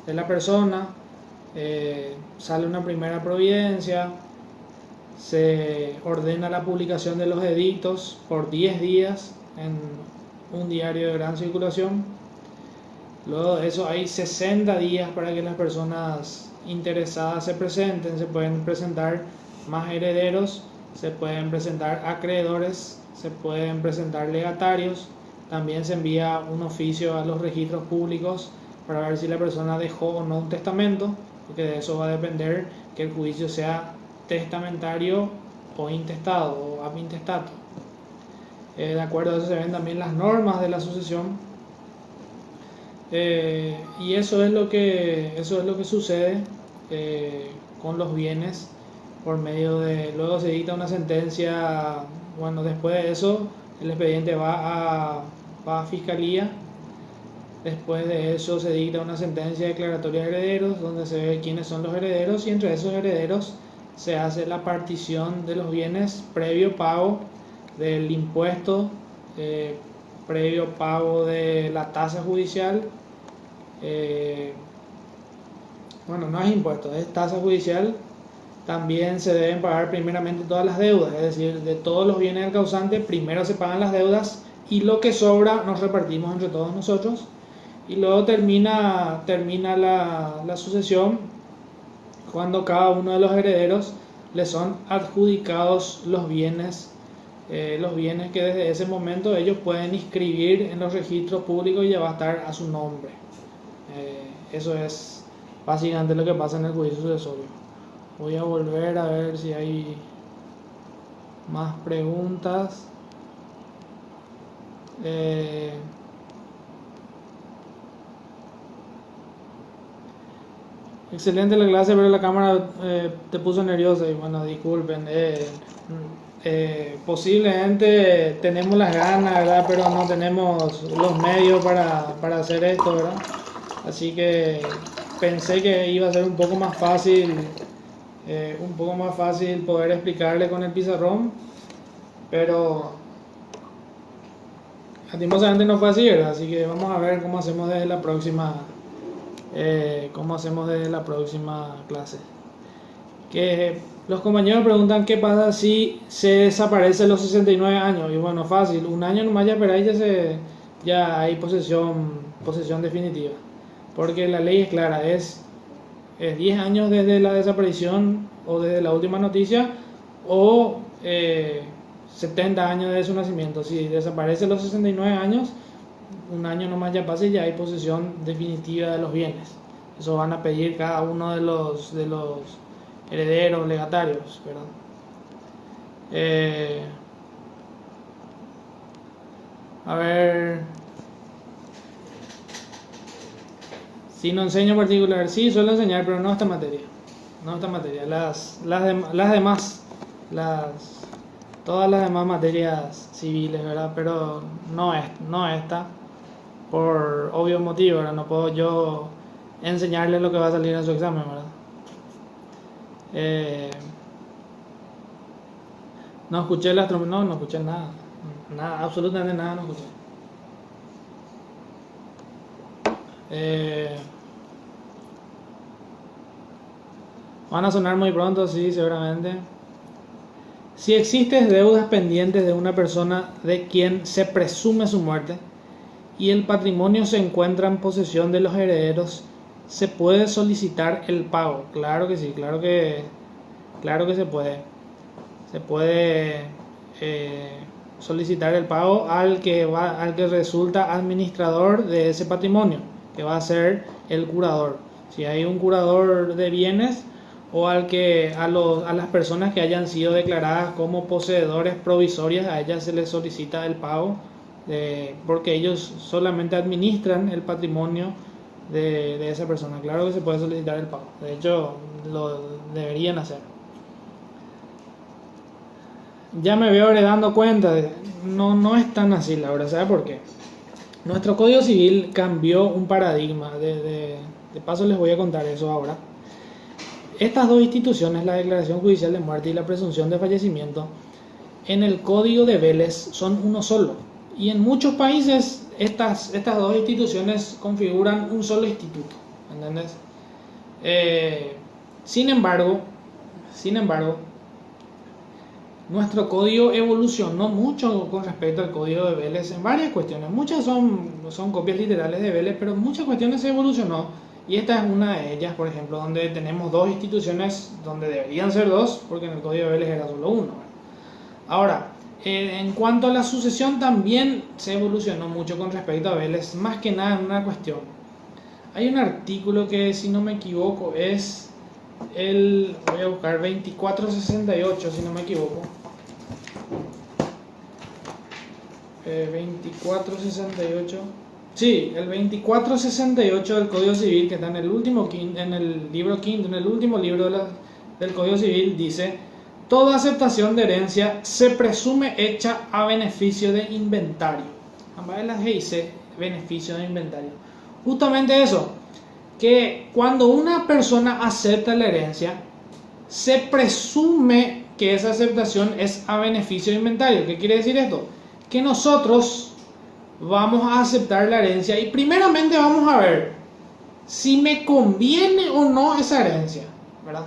de la persona, sale una primera providencia, se ordena la publicación de los edictos por 10 días en un diario de gran circulación. Luego de eso hay 60 días para que las personas interesadas se presenten. Se pueden presentar más herederos, se pueden presentar acreedores, se pueden presentar legatarios. También se envía un oficio a los registros públicos para ver si la persona dejó o no un testamento, porque de eso va a depender que el juicio sea testamentario o intestado o ab intestato. De acuerdo a eso se ven también las normas de la sucesión. Y eso es lo que sucede con los bienes por medio de... Luego se dicta una sentencia. Bueno, después de eso el expediente va a fiscalía. Después de eso se dicta una sentencia declaratoria de herederos, donde se ve quiénes son los herederos, y entre esos herederos se hace la partición de los bienes previo pago del impuesto, previo pago de la tasa judicial. Bueno, no es impuesto, es tasa judicial. También se deben pagar primeramente todas las deudas, es decir, de todos los bienes del causante primero se pagan las deudas y lo que sobra nos repartimos entre todos nosotros. Y luego termina la sucesión cuando cada uno de los herederos le son adjudicados los bienes que desde ese momento ellos pueden inscribir en los registros públicos y ya va a estar a su nombre. Eso es básicamente lo que pasa en el juicio sucesorio. Voy a volver a ver si hay más preguntas. Excelente la clase, pero la cámara te puso nerviosa y bueno, disculpen. Posiblemente tenemos las ganas, ¿verdad? Pero no tenemos los medios para hacer esto, ¿verdad? Así que pensé que iba a ser un poco más fácil poder explicarle con el pizarrón, pero lastimosamente no fue así, ¿verdad? Así que vamos a ver cómo hacemos desde la próxima clase. Que los compañeros preguntan qué pasa si se desaparecen los 69 años. Y bueno, fácil, un año nomás ya esperáis, ya hay posesión definitiva, porque la ley es clara, es 10 años desde la desaparición o desde la última noticia, o 70 años desde su nacimiento. Si desaparece los 69 años, un año nomás ya pasa y ya hay posesión definitiva de los bienes. Eso van a pedir cada uno de los herederos, legatarios, ¿verdad? A ver, si no enseño particular, sí suelo enseñar, pero no esta materia. Todas las demás materias civiles, ¿verdad? Pero no esta, por obvio motivo, ¿verdad? No puedo yo enseñarle lo que va a salir en su examen, ¿verdad? No escuché no escuché nada, absolutamente nada no escuché. Van a sonar muy pronto, sí, seguramente. Si existen deudas pendientes de una persona de quien se presume su muerte y el patrimonio se encuentra en posesión de los herederos, ¿se puede solicitar el pago? Claro que sí, claro que se puede. Se puede solicitar el pago al que resulta administrador de ese patrimonio, que va a ser el curador. Si hay un curador de bienes, o a las personas que hayan sido declaradas como poseedores provisorios, a ellas se les solicita el pago, porque ellos solamente administran el patrimonio de esa persona. Claro que se puede solicitar el pago, de hecho lo deberían hacer. Ya me veo dando cuenta, no es tan así la verdad. ¿Sabe por qué? Nuestro Código Civil cambió un paradigma, de paso les voy a contar eso ahora. Estas dos instituciones, la declaración judicial de muerte y la presunción de fallecimiento, en el Código de Vélez son uno solo. Y en muchos países estas dos instituciones configuran un solo instituto, ¿entendés? Sin embargo, nuestro código evolucionó mucho con respecto al Código de Vélez en varias cuestiones. Muchas son copias literales de Vélez, pero en muchas cuestiones se evolucionó. Y esta es una de ellas, por ejemplo, donde tenemos dos instituciones donde deberían ser dos, porque en el Código de Vélez era solo uno. Ahora, en cuanto a la sucesión, también se evolucionó mucho con respecto a Vélez, más que nada en una cuestión. Hay un artículo que, si no me equivoco, es voy a buscar 2468, si no me equivoco. 2468. Sí, el 2468 del Código Civil, que está en el último en el libro quinto, en el último libro del Código Civil, dice: toda aceptación de herencia se presume hecha a beneficio de inventario. Ambas las dice beneficio de inventario. Justamente eso, que cuando una persona acepta la herencia, se presume que esa aceptación es a beneficio de inventario. ¿Qué quiere decir esto? Que nosotros vamos a aceptar la herencia y primeramente vamos a ver si me conviene o no esa herencia, ¿verdad?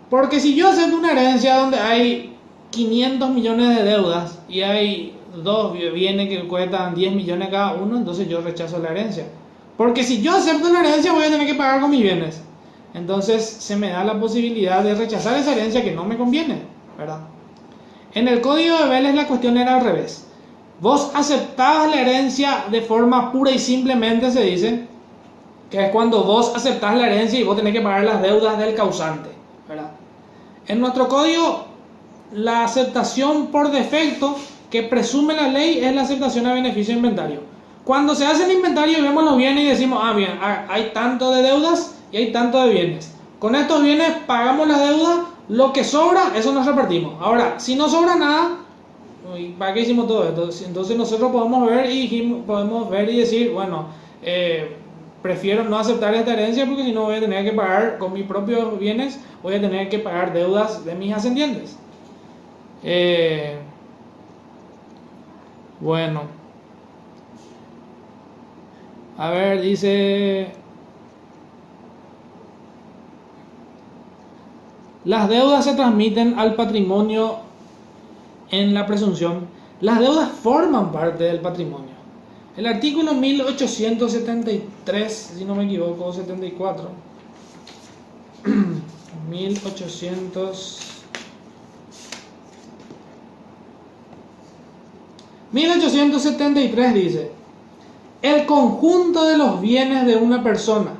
Porque si yo acepto una herencia donde hay 500 millones de deudas y hay dos bienes que cuestan 10 millones cada uno, entonces yo rechazo la herencia. Porque si yo acepto la herencia voy a tener que pagar con mis bienes. Entonces se me da la posibilidad de rechazar esa herencia que no me conviene, ¿verdad? En el Código de Vélez la cuestión era al revés. Vos aceptabas la herencia de forma pura y simplemente, se dice, que es cuando vos aceptás la herencia y vos tenés que pagar las deudas del causante, ¿verdad? En nuestro código, la aceptación por defecto que presume la ley es la aceptación a beneficio de inventario. Cuando se hace el inventario y vemos los bienes y decimos, bien, hay tanto de deudas y hay tanto de bienes. Con estos bienes pagamos la deuda, lo que sobra, eso nos repartimos. Ahora, si no sobra nada, ¿para qué hicimos todo esto? Entonces nosotros podemos ver y decir, bueno, prefiero no aceptar esta herencia porque si no voy a tener que pagar con mis propios bienes, voy a tener que pagar deudas de mis ascendientes. Bueno, a ver, dice: las deudas se transmiten al patrimonio en la presunción. Las deudas forman parte del patrimonio. El artículo 1873, si no me equivoco, 74. 1873 dice: el conjunto de los bienes de una persona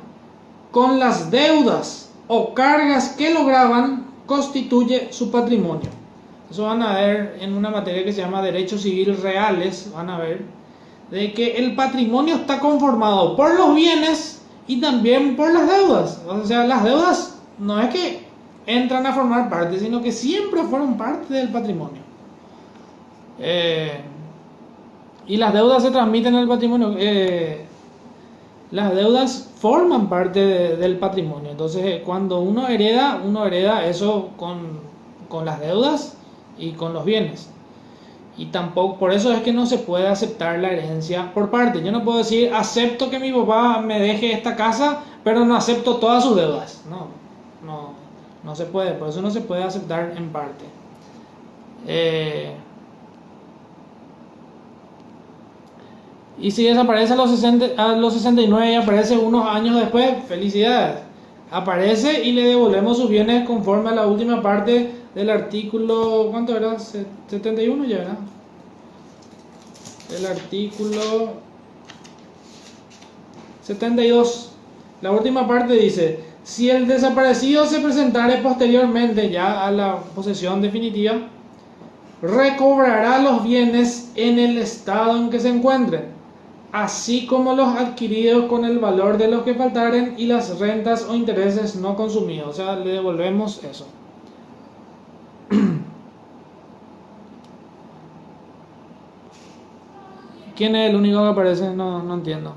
con las deudas o cargas que lo gravan constituye su patrimonio. Eso van a ver en una materia que se llama Derechos Civiles Reales. Van a ver de que el patrimonio está conformado por los bienes y también por las deudas. O sea, las deudas no es que entran a formar parte, sino que siempre fueron parte del patrimonio. Y las deudas se transmiten en el patrimonio. Las deudas forman parte del patrimonio. Entonces, cuando uno hereda eso con las deudas y con los bienes. Y tampoco, por eso es que no se puede aceptar la herencia por parte. Yo no puedo decir, acepto que mi papá me deje esta casa, pero no acepto todas sus deudas. No se puede. Por eso no se puede aceptar en parte. Y si desaparece a los 69 y aparece unos años después, felicidades. Aparece y le devolvemos sus bienes conforme a la última parte del artículo, ¿cuánto era? 71 ya, ¿verdad? El artículo 72. La última parte dice: Si el desaparecido se presentare posteriormente ya a la posesión definitiva, recobrará los bienes en el estado en que se encuentren, así como los adquiridos con el valor de los que faltaren y las rentas o intereses no consumidos. O sea, le devolvemos eso. ¿Quién es el único que aparece? No entiendo.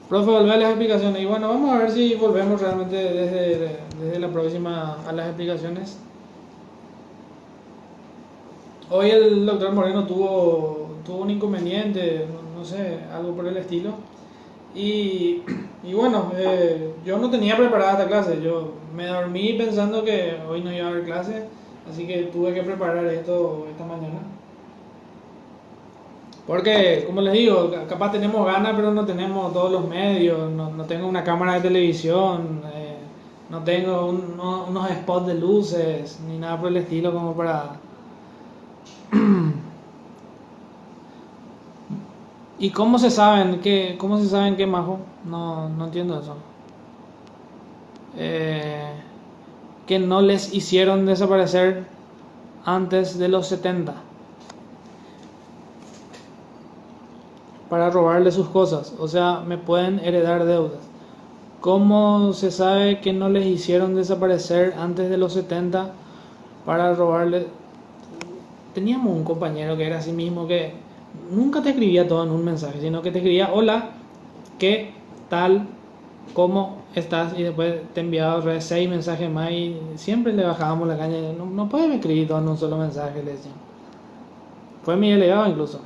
Profe, volver a las explicaciones. Y bueno, vamos a ver si volvemos realmente desde la próxima a las explicaciones. Hoy el doctor Moreno tuvo un inconveniente, no sé, algo por el estilo. Y bueno, yo no tenía preparada esta clase. Yo me dormí pensando que hoy no iba a haber clase, así que tuve que preparar esto esta mañana. Porque, como les digo, capaz tenemos ganas, pero no tenemos todos los medios. No tengo una cámara de televisión, no tengo unos spots de luces, ni nada por el estilo como para... ¿Y cómo se saben qué majo? No entiendo eso. Que no les hicieron desaparecer antes de los 70 para robarle sus cosas, o sea, me pueden heredar deudas. ¿Cómo se sabe que no les hicieron desaparecer antes de los 70 para robarle? Teníamos un compañero que era así mismo, que nunca te escribía todo en un mensaje, sino que te escribía hola, ¿qué tal? ¿Cómo estás? Y después te enviaba 6 mensajes más y siempre le bajábamos la caña. No puedes escribir todo en un solo mensaje, le decían. Fue mi delegado incluso.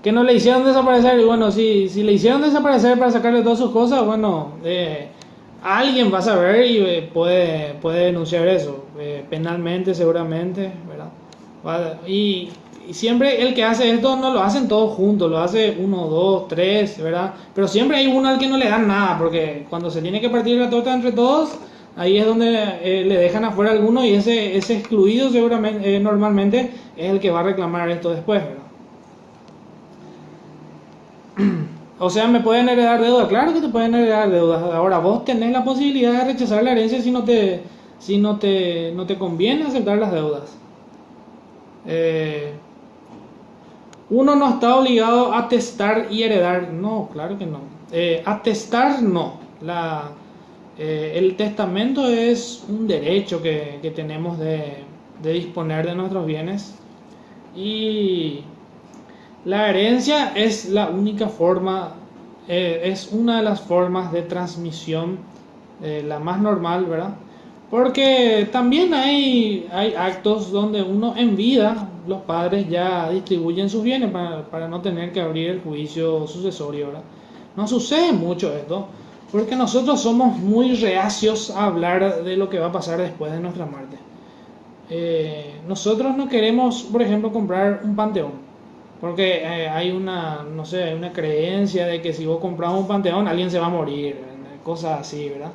Que no le hicieron desaparecer. Y bueno, si le hicieron desaparecer para sacarle todas sus cosas, bueno, alguien va a saber y puede denunciar eso, penalmente seguramente, ¿verdad? Y siempre el que hace esto no lo hacen todos juntos, lo hace 1, 2, 3, ¿verdad? Pero siempre hay uno al que no le dan nada, porque cuando se tiene que partir la torta entre todos, ahí es donde le dejan afuera a alguno, y ese excluido seguramente, normalmente es el que va a reclamar esto después, ¿verdad? O sea, ¿me pueden heredar deudas? Claro que te pueden heredar deudas. Ahora vos tenés la posibilidad de rechazar la herencia si no te conviene aceptar las deudas. Uno no está obligado a testar y heredar. No, claro que no. Atestar no. El testamento es un derecho que tenemos de disponer de nuestros bienes. Y la herencia es la única forma, es una de las formas de transmisión, la más normal, ¿verdad? Porque también hay actos donde uno en vida, los padres ya distribuyen sus bienes para no tener que abrir el juicio sucesorio, ¿verdad? No sucede mucho esto, porque nosotros somos muy reacios a hablar de lo que va a pasar después de nuestra muerte. Nosotros no queremos, por ejemplo, comprar un panteón. Porque hay una creencia de que si vos compras un panteón, alguien se va a morir, cosas así, ¿verdad?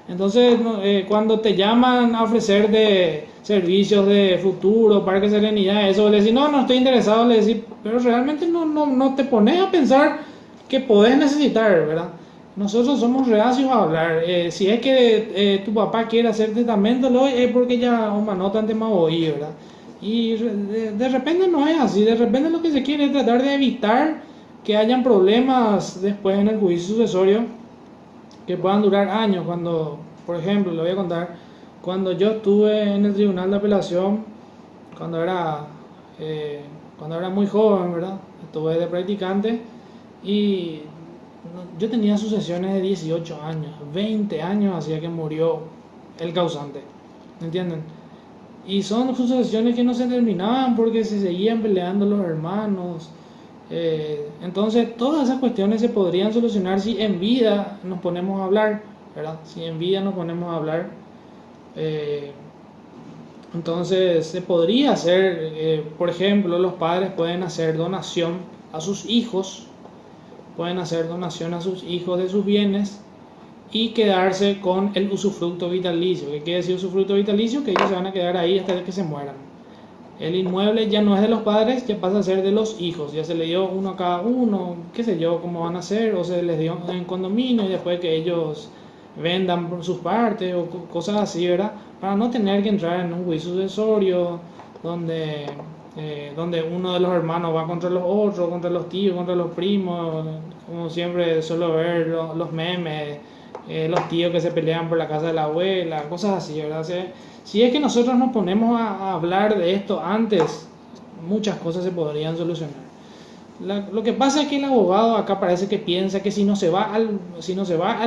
Entonces, cuando te llaman a ofrecer de servicios de futuro, parque serenidad, eso, le decís, no estoy interesado, le decís, pero realmente no te pones a pensar que podés necesitar, ¿verdad? Nosotros somos reacios a hablar. Si es que tu papá quiere hacer testamento, es porque ya un manota ante más oí, ¿verdad? Y de repente no es así, de repente lo que se quiere es tratar de evitar que hayan problemas después en el juicio sucesorio que puedan durar años. Cuando, por ejemplo, le voy a contar, cuando yo estuve en el tribunal de apelación, cuando era muy joven, ¿verdad? Estuve de practicante y yo tenía sucesiones de 18 años, 20 años hacía que murió el causante, ¿me entienden? Y son sucesiones que no se terminaban porque se seguían peleando los hermanos. Entonces todas esas cuestiones se podrían solucionar si en vida nos ponemos a hablar, ¿verdad? Si en vida nos ponemos a hablar, entonces se podría hacer, por ejemplo, los padres pueden hacer donación a sus hijos, de sus bienes y quedarse con el usufructo vitalicio. ¿Qué quiere decir usufructo vitalicio? Que ellos se van a quedar ahí hasta que se mueran. El inmueble ya no es de los padres, ya pasa a ser de los hijos. Ya se le dio uno a cada uno, qué sé yo, cómo van a hacer, o se les dio en condominio y después que ellos vendan por sus partes o cosas así, ¿verdad? Para no tener que entrar en un juicio sucesorio donde, donde uno de los hermanos va contra los otros, contra los tíos, contra los primos, como siempre suelo ver los memes, los tíos que se pelean por la casa de la abuela, cosas así, ¿verdad? Si es que nosotros nos ponemos a hablar de esto antes, muchas cosas se podrían solucionar. Lo que pasa es que el abogado acá parece que piensa que si no se va al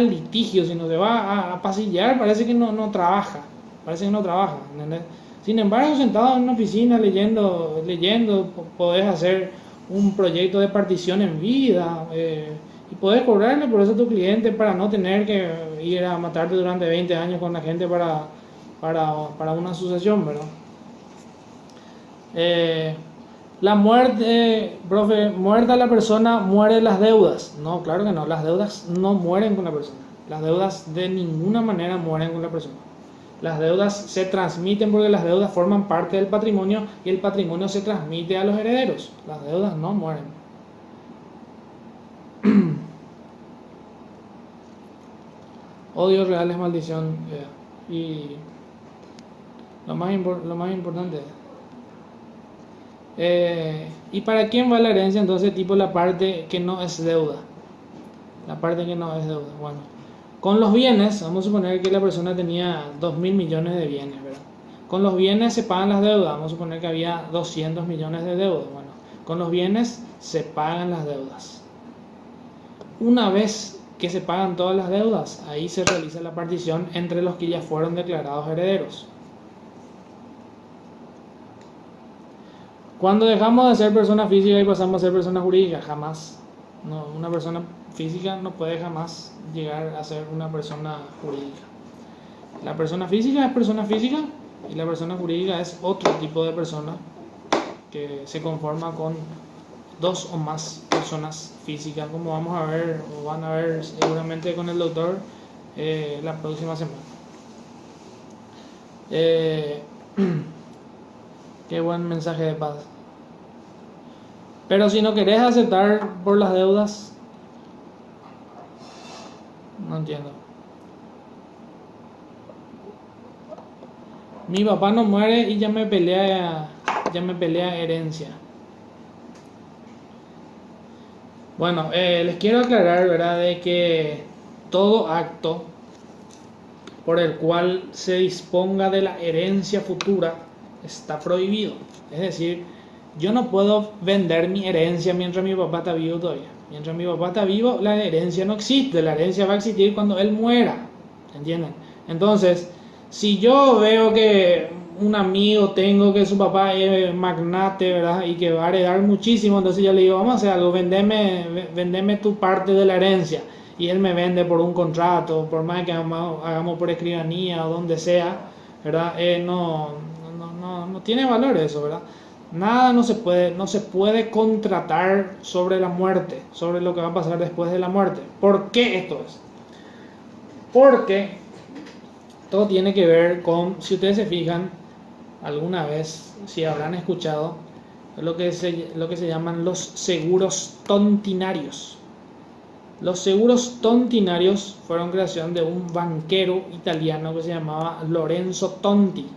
litigio, si no se va a pasillar, parece que no trabaja, ¿entendés? Sin embargo, sentado en una oficina leyendo, podés hacer un proyecto de partición en vida, y podés cobrarle por eso a tu cliente para no tener que ir a matarte durante 20 años con la gente para una sucesión, ¿verdad? La muerte, profe, muerta la persona, mueren las deudas. No, claro que no, las deudas no mueren con la persona. Las deudas de ninguna manera mueren con la persona. Las deudas se transmiten porque las deudas forman parte del patrimonio y el patrimonio se transmite a los herederos. Las deudas no mueren. Odio real es maldición. Y lo más importante. ¿Y para quién va la herencia entonces? Tipo la parte que no es deuda. La parte que no es deuda. Bueno, con los bienes, vamos a suponer que la persona tenía 2.000 millones de bienes, ¿verdad? Con los bienes se pagan las deudas. Vamos a suponer que había 200 millones de deudas. Bueno, con los bienes se pagan las deudas. Una vez que se pagan todas las deudas, ahí se realiza la partición entre los que ya fueron declarados herederos. Cuando dejamos de ser persona física y pasamos a ser persona jurídica, jamás. No, una persona física no puede jamás llegar a ser una persona jurídica. La persona física es persona física y la persona jurídica es otro tipo de persona que se conforma con dos o más personas físicas, como vamos a ver o van a ver seguramente con el doctor la próxima semana. Qué buen mensaje de paz. Pero si no querés aceptar por las deudas, no entiendo. Mi papá no muere y ya me pelea herencia. Bueno, les quiero aclarar, ¿verdad?, de que todo acto por el cual se disponga de la herencia futura está prohibido. Es decir, yo no puedo vender mi herencia mientras mi papá está vivo todavía. Mientras mi papá está vivo, la herencia no existe. La herencia va a existir cuando él muera. ¿Entienden? Entonces, si yo veo que un amigo tengo que su papá es magnate, ¿verdad?, y que va a heredar muchísimo, entonces yo le digo, vamos a hacer algo, vendeme tu parte de la herencia. Y él me vende por un contrato, por más que hagamos por escribanía o donde sea, ¿verdad? No tiene valor eso, ¿verdad? Nada no se puede contratar sobre la muerte, sobre lo que va a pasar después de la muerte. ¿Por qué esto es? Porque todo tiene que ver con, si ustedes se fijan, alguna vez, si habrán escuchado, lo que se llaman los seguros tontinarios. Los seguros tontinarios fueron creación de un banquero italiano que se llamaba Lorenzo Tonti.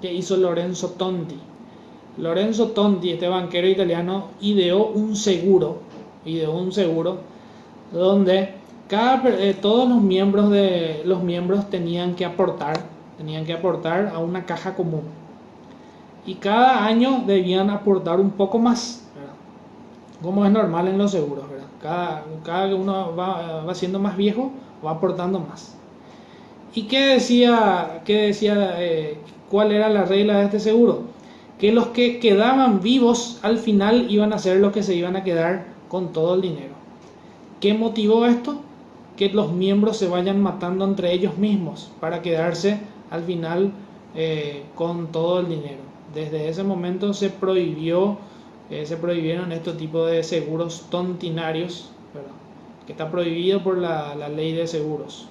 ¿Qué hizo Lorenzo Tonti? Lorenzo Tonti, este banquero italiano, ideó un seguro donde todos los miembros tenían que aportar a una caja común. Y cada año debían aportar un poco más, ¿verdad?, como es normal en los seguros, ¿verdad? Cada que uno va siendo más viejo, va aportando más. ¿Y cuál era la regla de este seguro? Que los que quedaban vivos al final iban a ser los que se iban a quedar con todo el dinero. ¿Qué motivó esto? Que los miembros se vayan matando entre ellos mismos para quedarse al final con todo el dinero. Desde ese momento se prohibieron estos tipos de seguros tontinarios, ¿verdad?, que está prohibido por la ley de seguros.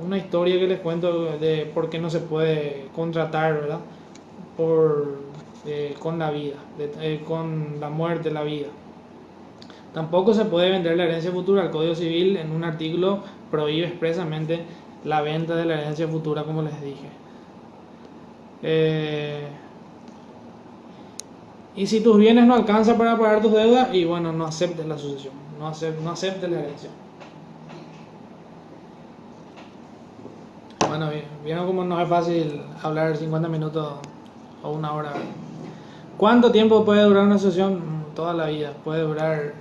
Una historia que les cuento de por qué no se puede contratar, ¿verdad?, con la vida, con la muerte, la vida. Tampoco se puede vender la herencia futura. El Código Civil en un artículo prohíbe expresamente la venta de la herencia futura, como les dije. Y si tus bienes no alcanzan para pagar tus deudas, y bueno, no aceptes la sucesión, no aceptes la herencia. Bueno, vieron cómo no es fácil hablar 50 minutos o una hora. ¿Cuánto tiempo puede durar una sucesión? Toda la vida. Puede durar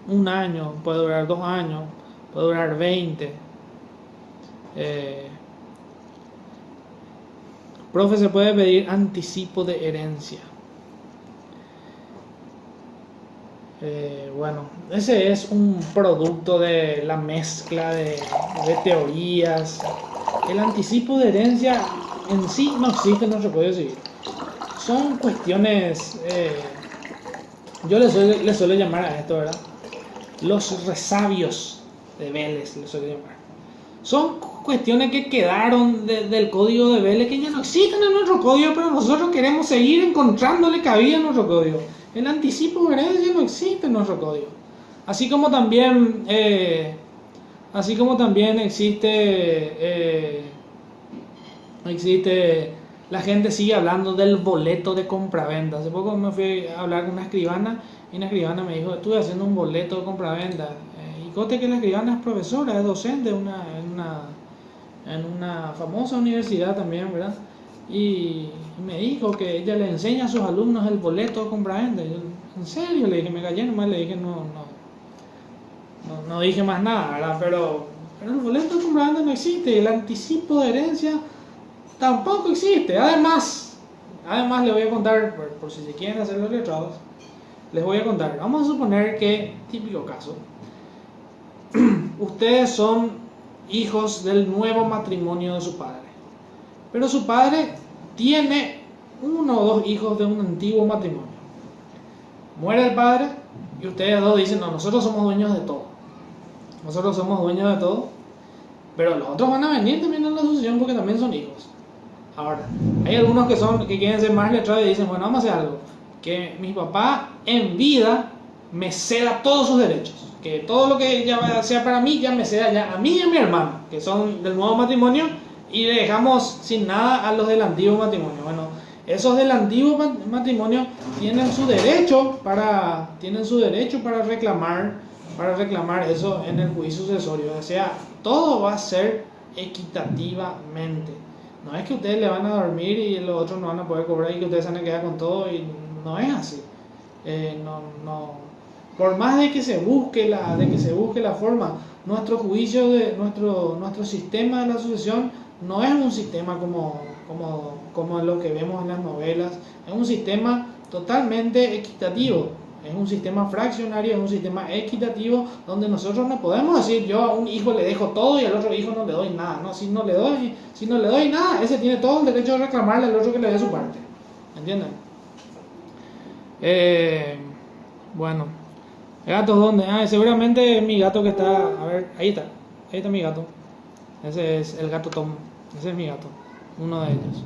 un año, puede durar 2 años, puede durar 20. Profe, ¿se puede pedir anticipo de herencia? Bueno, ese es un producto de la mezcla de teorías. El anticipo de herencia en sí no existe en nuestro Código Civil. Son cuestiones, yo le suelo llamar a esto, ¿verdad? Los resabios de Vélez, le suelo llamar. Son cuestiones que quedaron del código de Vélez, que ya no existen en nuestro código, pero nosotros queremos seguir encontrándole cabida en nuestro código. El anticipo de herencia no existe en nuestro código. Así como también existe, la gente sigue hablando del boleto de compraventa. Hace poco me fui a hablar con una escribana y una escribana me dijo, estuve haciendo un boleto de compraventa. Y conste que la escribana es profesora, es docente en una famosa universidad también, ¿verdad? Y me dijo que ella le enseña a sus alumnos el boleto de compraventa. Yo, en serio, le dije, me callé nomás, le dije, no dije más nada, ¿verdad? Pero el boleto de compraventa no existe, el anticipo de herencia tampoco existe. Además les voy a contar, por si se quieren hacer los letrados, les voy a contar. Vamos a suponer que, típico caso, ustedes son hijos del nuevo matrimonio de su padre, pero su padre tiene 1 o 2 hijos de un antiguo matrimonio. Muere el padre y ustedes dos dicen, no, nosotros somos dueños de todo. Nosotros somos dueños de todo, pero los otros van a venir también a la sucesión porque también son hijos. Ahora, hay algunos que quieren ser más letrados y dicen, bueno, vamos a hacer algo. Que mi papá en vida me ceda todos sus derechos. Que todo lo que ya sea para mí, ya me ceda ya a mí y a mi hermano, que son del nuevo matrimonio, y le dejamos sin nada a los del antiguo matrimonio. Bueno, esos del antiguo matrimonio tienen su derecho para reclamar eso en el juicio sucesorio. O sea, todo va a ser equitativamente. No es que ustedes le van a dormir y los otros no van a poder cobrar y que ustedes se van a quedar con todo, y no es así. Por más de que se busque la forma, nuestro juicio nuestro sistema de la sucesión no es un sistema como lo que vemos en las novelas. Es un sistema totalmente equitativo. Es un sistema fraccionario, es un sistema equitativo, donde nosotros no podemos decir, yo a un hijo le dejo todo y al otro hijo no le doy nada. No, si no le doy nada, ese tiene todo el derecho de reclamarle al otro que le dé su parte. ¿Entienden? Bueno, ¿gatos dónde? Seguramente mi gato que está, a ver, ahí está mi gato. Ese es el gato Tom, ese es mi gato, uno de ellos.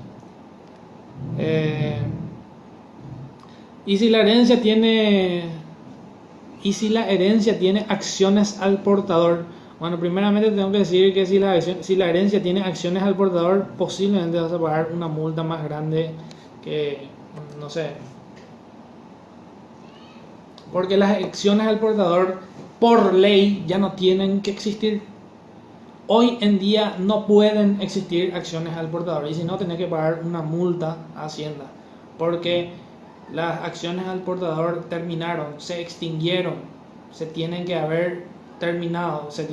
¿Y si la herencia tiene acciones al portador? Bueno, primeramente tengo que decir que si la herencia tiene acciones al portador, posiblemente vas a pagar una multa más grande que, no sé. Porque las acciones al portador, por ley, ya no tienen que existir. Hoy en día no pueden existir acciones al portador, y si no, tenés que pagar una multa a Hacienda. Porque las acciones al portador terminaron, se extinguieron, se tienen que haber terminado. Si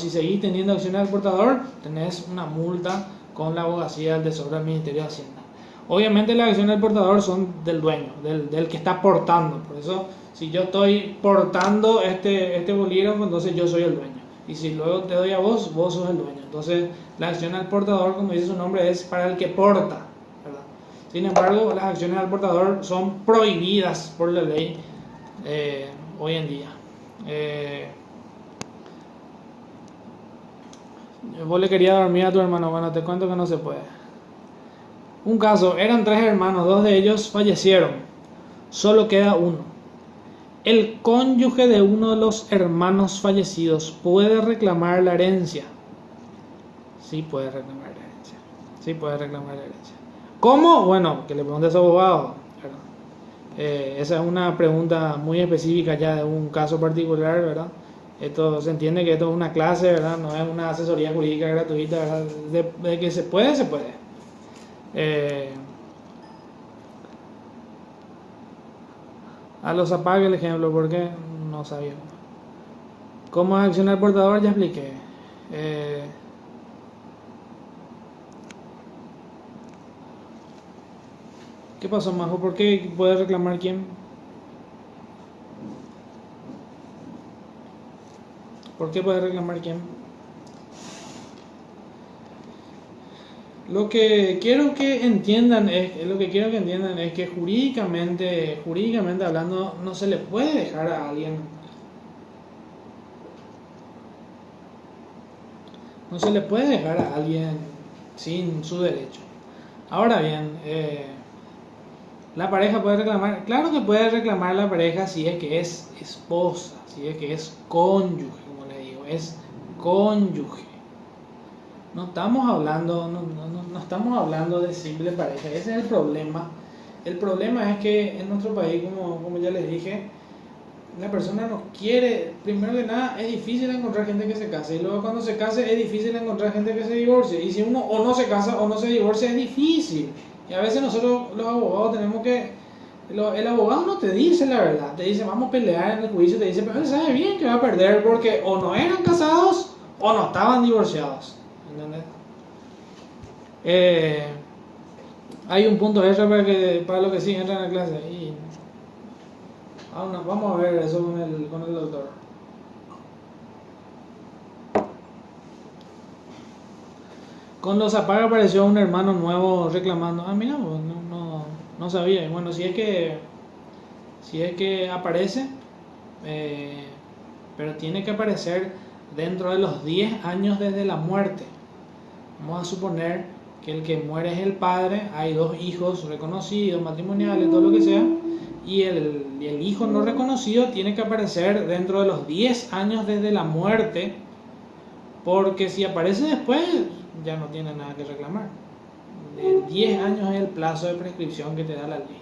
seguís teniendo acciones al portador, tenés una multa con la abogacía del Tesoro del Ministerio de Hacienda. Obviamente las acciones del portador son del dueño, del que está portando. Por eso, si yo estoy portando este bolígrafo, entonces yo soy el dueño. Y si luego te doy a vos, vos sos el dueño. Entonces, la acción al portador, como dice su nombre, es para el que porta, ¿verdad? Sin embargo, las acciones al portador son prohibidas por la ley hoy en día. Vos le querías dormir a tu hermano, bueno, te cuento que no se puede. Un caso, eran 3 hermanos, 2 de ellos fallecieron, solo queda uno. El cónyuge de uno de los hermanos fallecidos puede reclamar la herencia. Sí puede reclamar la herencia. Sí puede reclamar la herencia. ¿Cómo? Bueno, que le pregunte a su abogado. Esa es una pregunta muy específica ya de un caso particular, ¿verdad? Esto se entiende que esto es una clase, ¿verdad? No es una asesoría jurídica gratuita, ¿verdad? De que se puede, se puede. A los apague el ejemplo porque no sabía. ¿Cómo acciona el portador? Ya expliqué. ¿Qué pasó, Majo? ¿Por qué puede reclamar quién? ¿Por qué puede reclamar quién? Lo que quiero que entiendan es que jurídicamente hablando no se le puede dejar a alguien, sin su derecho. Ahora bien, la pareja puede reclamar, claro que puede reclamar la pareja si es que es esposa, si es que es cónyuge, como le digo, es cónyuge. No estamos hablando de simple pareja, ese es el problema. El problema es que en nuestro país, como ya les dije, la persona no quiere, primero que nada, es difícil encontrar gente que se case, y luego cuando se case es difícil encontrar gente que se divorcie, y si uno o no se casa o no se divorcia es difícil, y a veces nosotros los abogados tenemos que, el abogado no te dice la verdad, te dice vamos a pelear en el juicio, te dice, pero él sabe bien que va a perder porque o no eran casados o no estaban divorciados, ¿entendés? Hay un punto extra para lo que sí entran a la clase y vamos a ver eso con el doctor. Con los apaga apareció un hermano nuevo reclamando. Mira, no sabía. Y bueno, si es que aparece, pero tiene que aparecer dentro de los 10 años desde la muerte. Vamos a suponer que el que muere es el padre, hay 2 hijos reconocidos, matrimoniales, todo lo que sea, y el hijo no reconocido tiene que aparecer dentro de los 10 años desde la muerte, porque si aparece después ya no tiene nada que reclamar. 10 años es el plazo de prescripción que te da la ley.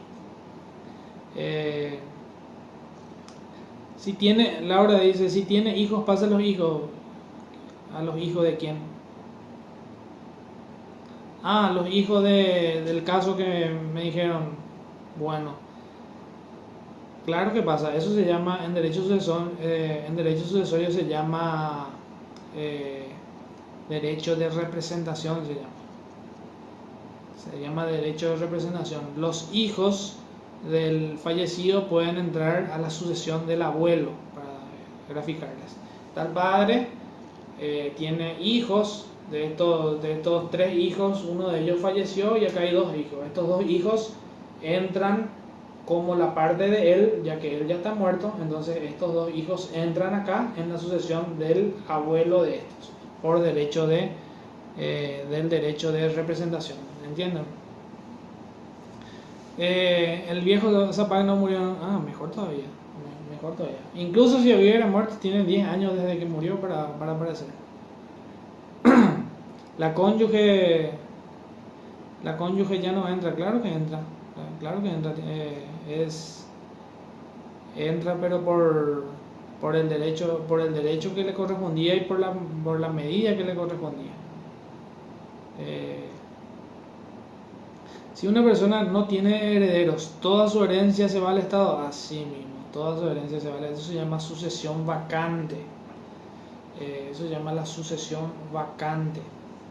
Laura dice, si tiene hijos, pasa a los hijos. ¿A los hijos de quién? Los hijos del caso que me dijeron. Bueno, claro que pasa. Eso se llama, en derecho sucesorio se llama derecho de representación, se llama derecho de representación. Los hijos del fallecido pueden entrar a la sucesión del abuelo, para graficarles. Tal padre tiene hijos. De estos 3 hijos, uno de ellos falleció y acá hay 2 hijos. Estos 2 hijos entran como la parte de él, ya que él ya está muerto. Entonces estos 2 hijos entran acá en la sucesión del abuelo de estos, por derecho del derecho de representación. ¿Entienden? El viejo Zapag no murió. Mejor todavía. Incluso si hubiera muerto, tiene 10 años desde que murió para aparecer. La cónyuge ya no entra, claro que entra, entra, pero por el derecho que le correspondía y por la medida que le correspondía. Si una persona no tiene herederos, toda su herencia se va al Estado, así mismo, toda su herencia se va al Estado. Eso se llama sucesión vacante. Eso se llama la sucesión vacante,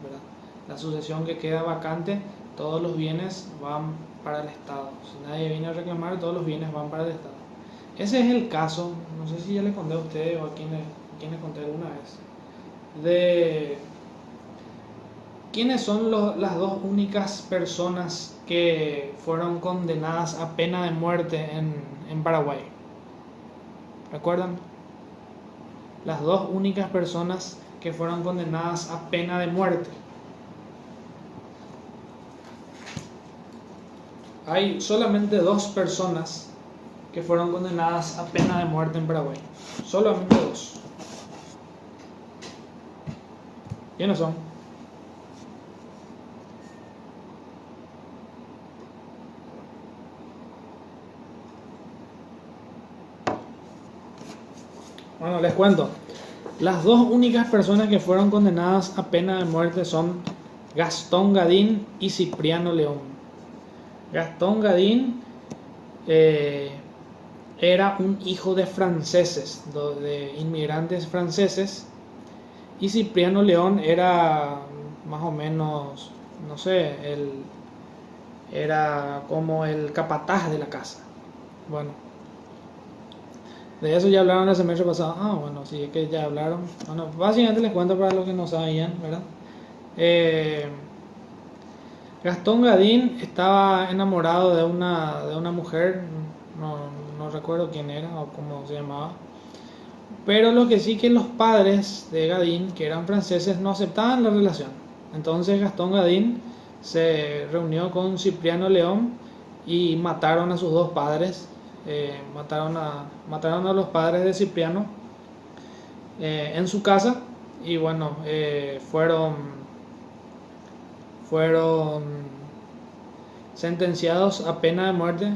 ¿verdad? La sucesión que queda vacante, todos los bienes van para el Estado. Si nadie viene a reclamar, todos los bienes van para el Estado. Ese es el caso, no sé si ya les conté a ustedes o a quién les conté alguna vez, de quiénes son las 2 únicas personas que fueron condenadas a pena de muerte en Paraguay. ¿Recuerdan? Las 2 únicas personas que fueron condenadas a pena de muerte. hay solamente 2 personas que fueron condenadas a pena de muerte en Paraguay. Solamente 2. ¿Quiénes son? Bueno, les cuento. Las 2 únicas personas que fueron condenadas a pena de muerte son Gastón Gadín y Cipriano León. Gastón Gadín era un hijo de franceses, de inmigrantes franceses, y Cipriano León era más o menos, no sé, era como el capataz de la casa. Bueno, de eso ya hablaron el semestre pasado. Bueno, sí, es que ya hablaron. Bueno, básicamente les cuento para los que no sabían, ¿verdad? Gastón Gadín estaba enamorado de una mujer, no recuerdo quién era o cómo se llamaba. Pero lo que sí, que los padres de Gadín, que eran franceses, no aceptaban la relación. Entonces Gastón Gadín se reunió con Cipriano León y mataron a sus 2 padres. Mataron a los padres de Cipriano en su casa, y bueno, fueron sentenciados a pena de muerte,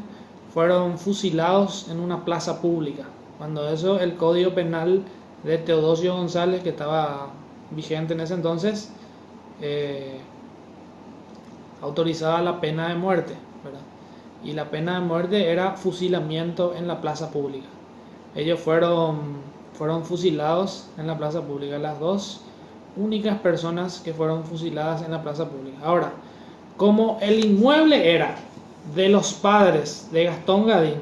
fueron fusilados en una plaza pública. Cuando eso, el Código Penal de Teodosio González, que estaba vigente en ese entonces, autorizaba la pena de muerte, ¿verdad? Y la pena de muerte era fusilamiento en la plaza pública. Ellos fueron fusilados en la plaza pública, las 2 únicas personas que fueron fusiladas en la plaza pública. Ahora, como el inmueble era de los padres de Gastón Gadín,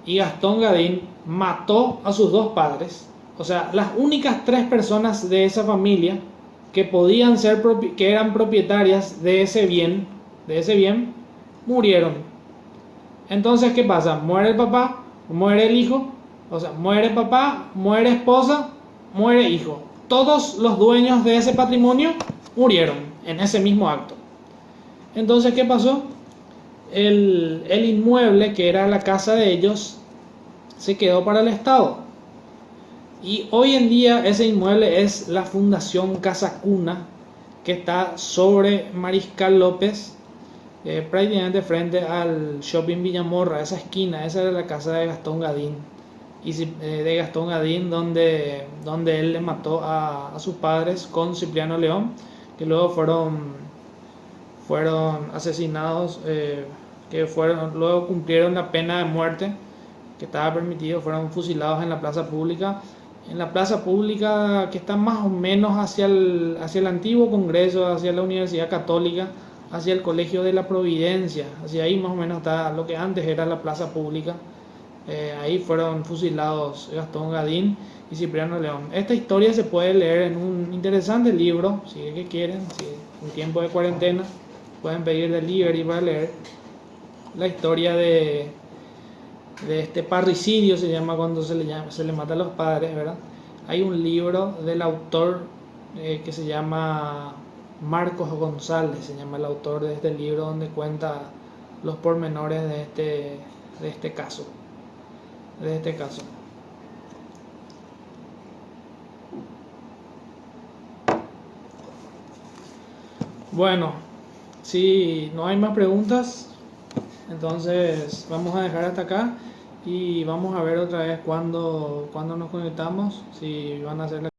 y Gastón Gadín mató a sus 2 padres, o sea, las únicas 3 personas de esa familia que que eran propietarias de ese bien, murieron. Entonces, ¿qué pasa? Muere el papá, muere el hijo, o sea, muere papá, muere esposa, muere hijo. Todos los dueños de ese patrimonio murieron en ese mismo acto. Entonces, ¿qué pasó? El inmueble, que era la casa de ellos, se quedó para el Estado. Y hoy en día ese inmueble es la Fundación Casa Cuna, que está sobre Mariscal López, prácticamente frente al Shopping Villamorra, esa esquina. Esa era la casa de Gastón Gadín, donde él le mató a sus padres con Cipriano León, que luego fueron asesinados, luego cumplieron la pena de muerte que estaba permitido, fueron fusilados en la plaza pública. En la plaza pública que está más o menos hacia el antiguo Congreso, hacia la Universidad Católica, hacia el Colegio de la Providencia, hacia ahí más o menos está lo que antes era la plaza pública. Ahí fueron fusilados Gastón Gadín y Cipriano León. Esta historia se puede leer en un interesante libro, si es que quieren, si en tiempo de cuarentena pueden pedir delivery para leer la historia de este parricidio, se llama cuando se le mata a los padres, ¿verdad? Hay un libro del autor que se llama Marcos González, se llama el autor de este libro, donde cuenta los pormenores de este caso. Bueno, si no hay más preguntas, entonces vamos a dejar hasta acá y vamos a ver otra vez cuando nos conectamos, si van a hacer la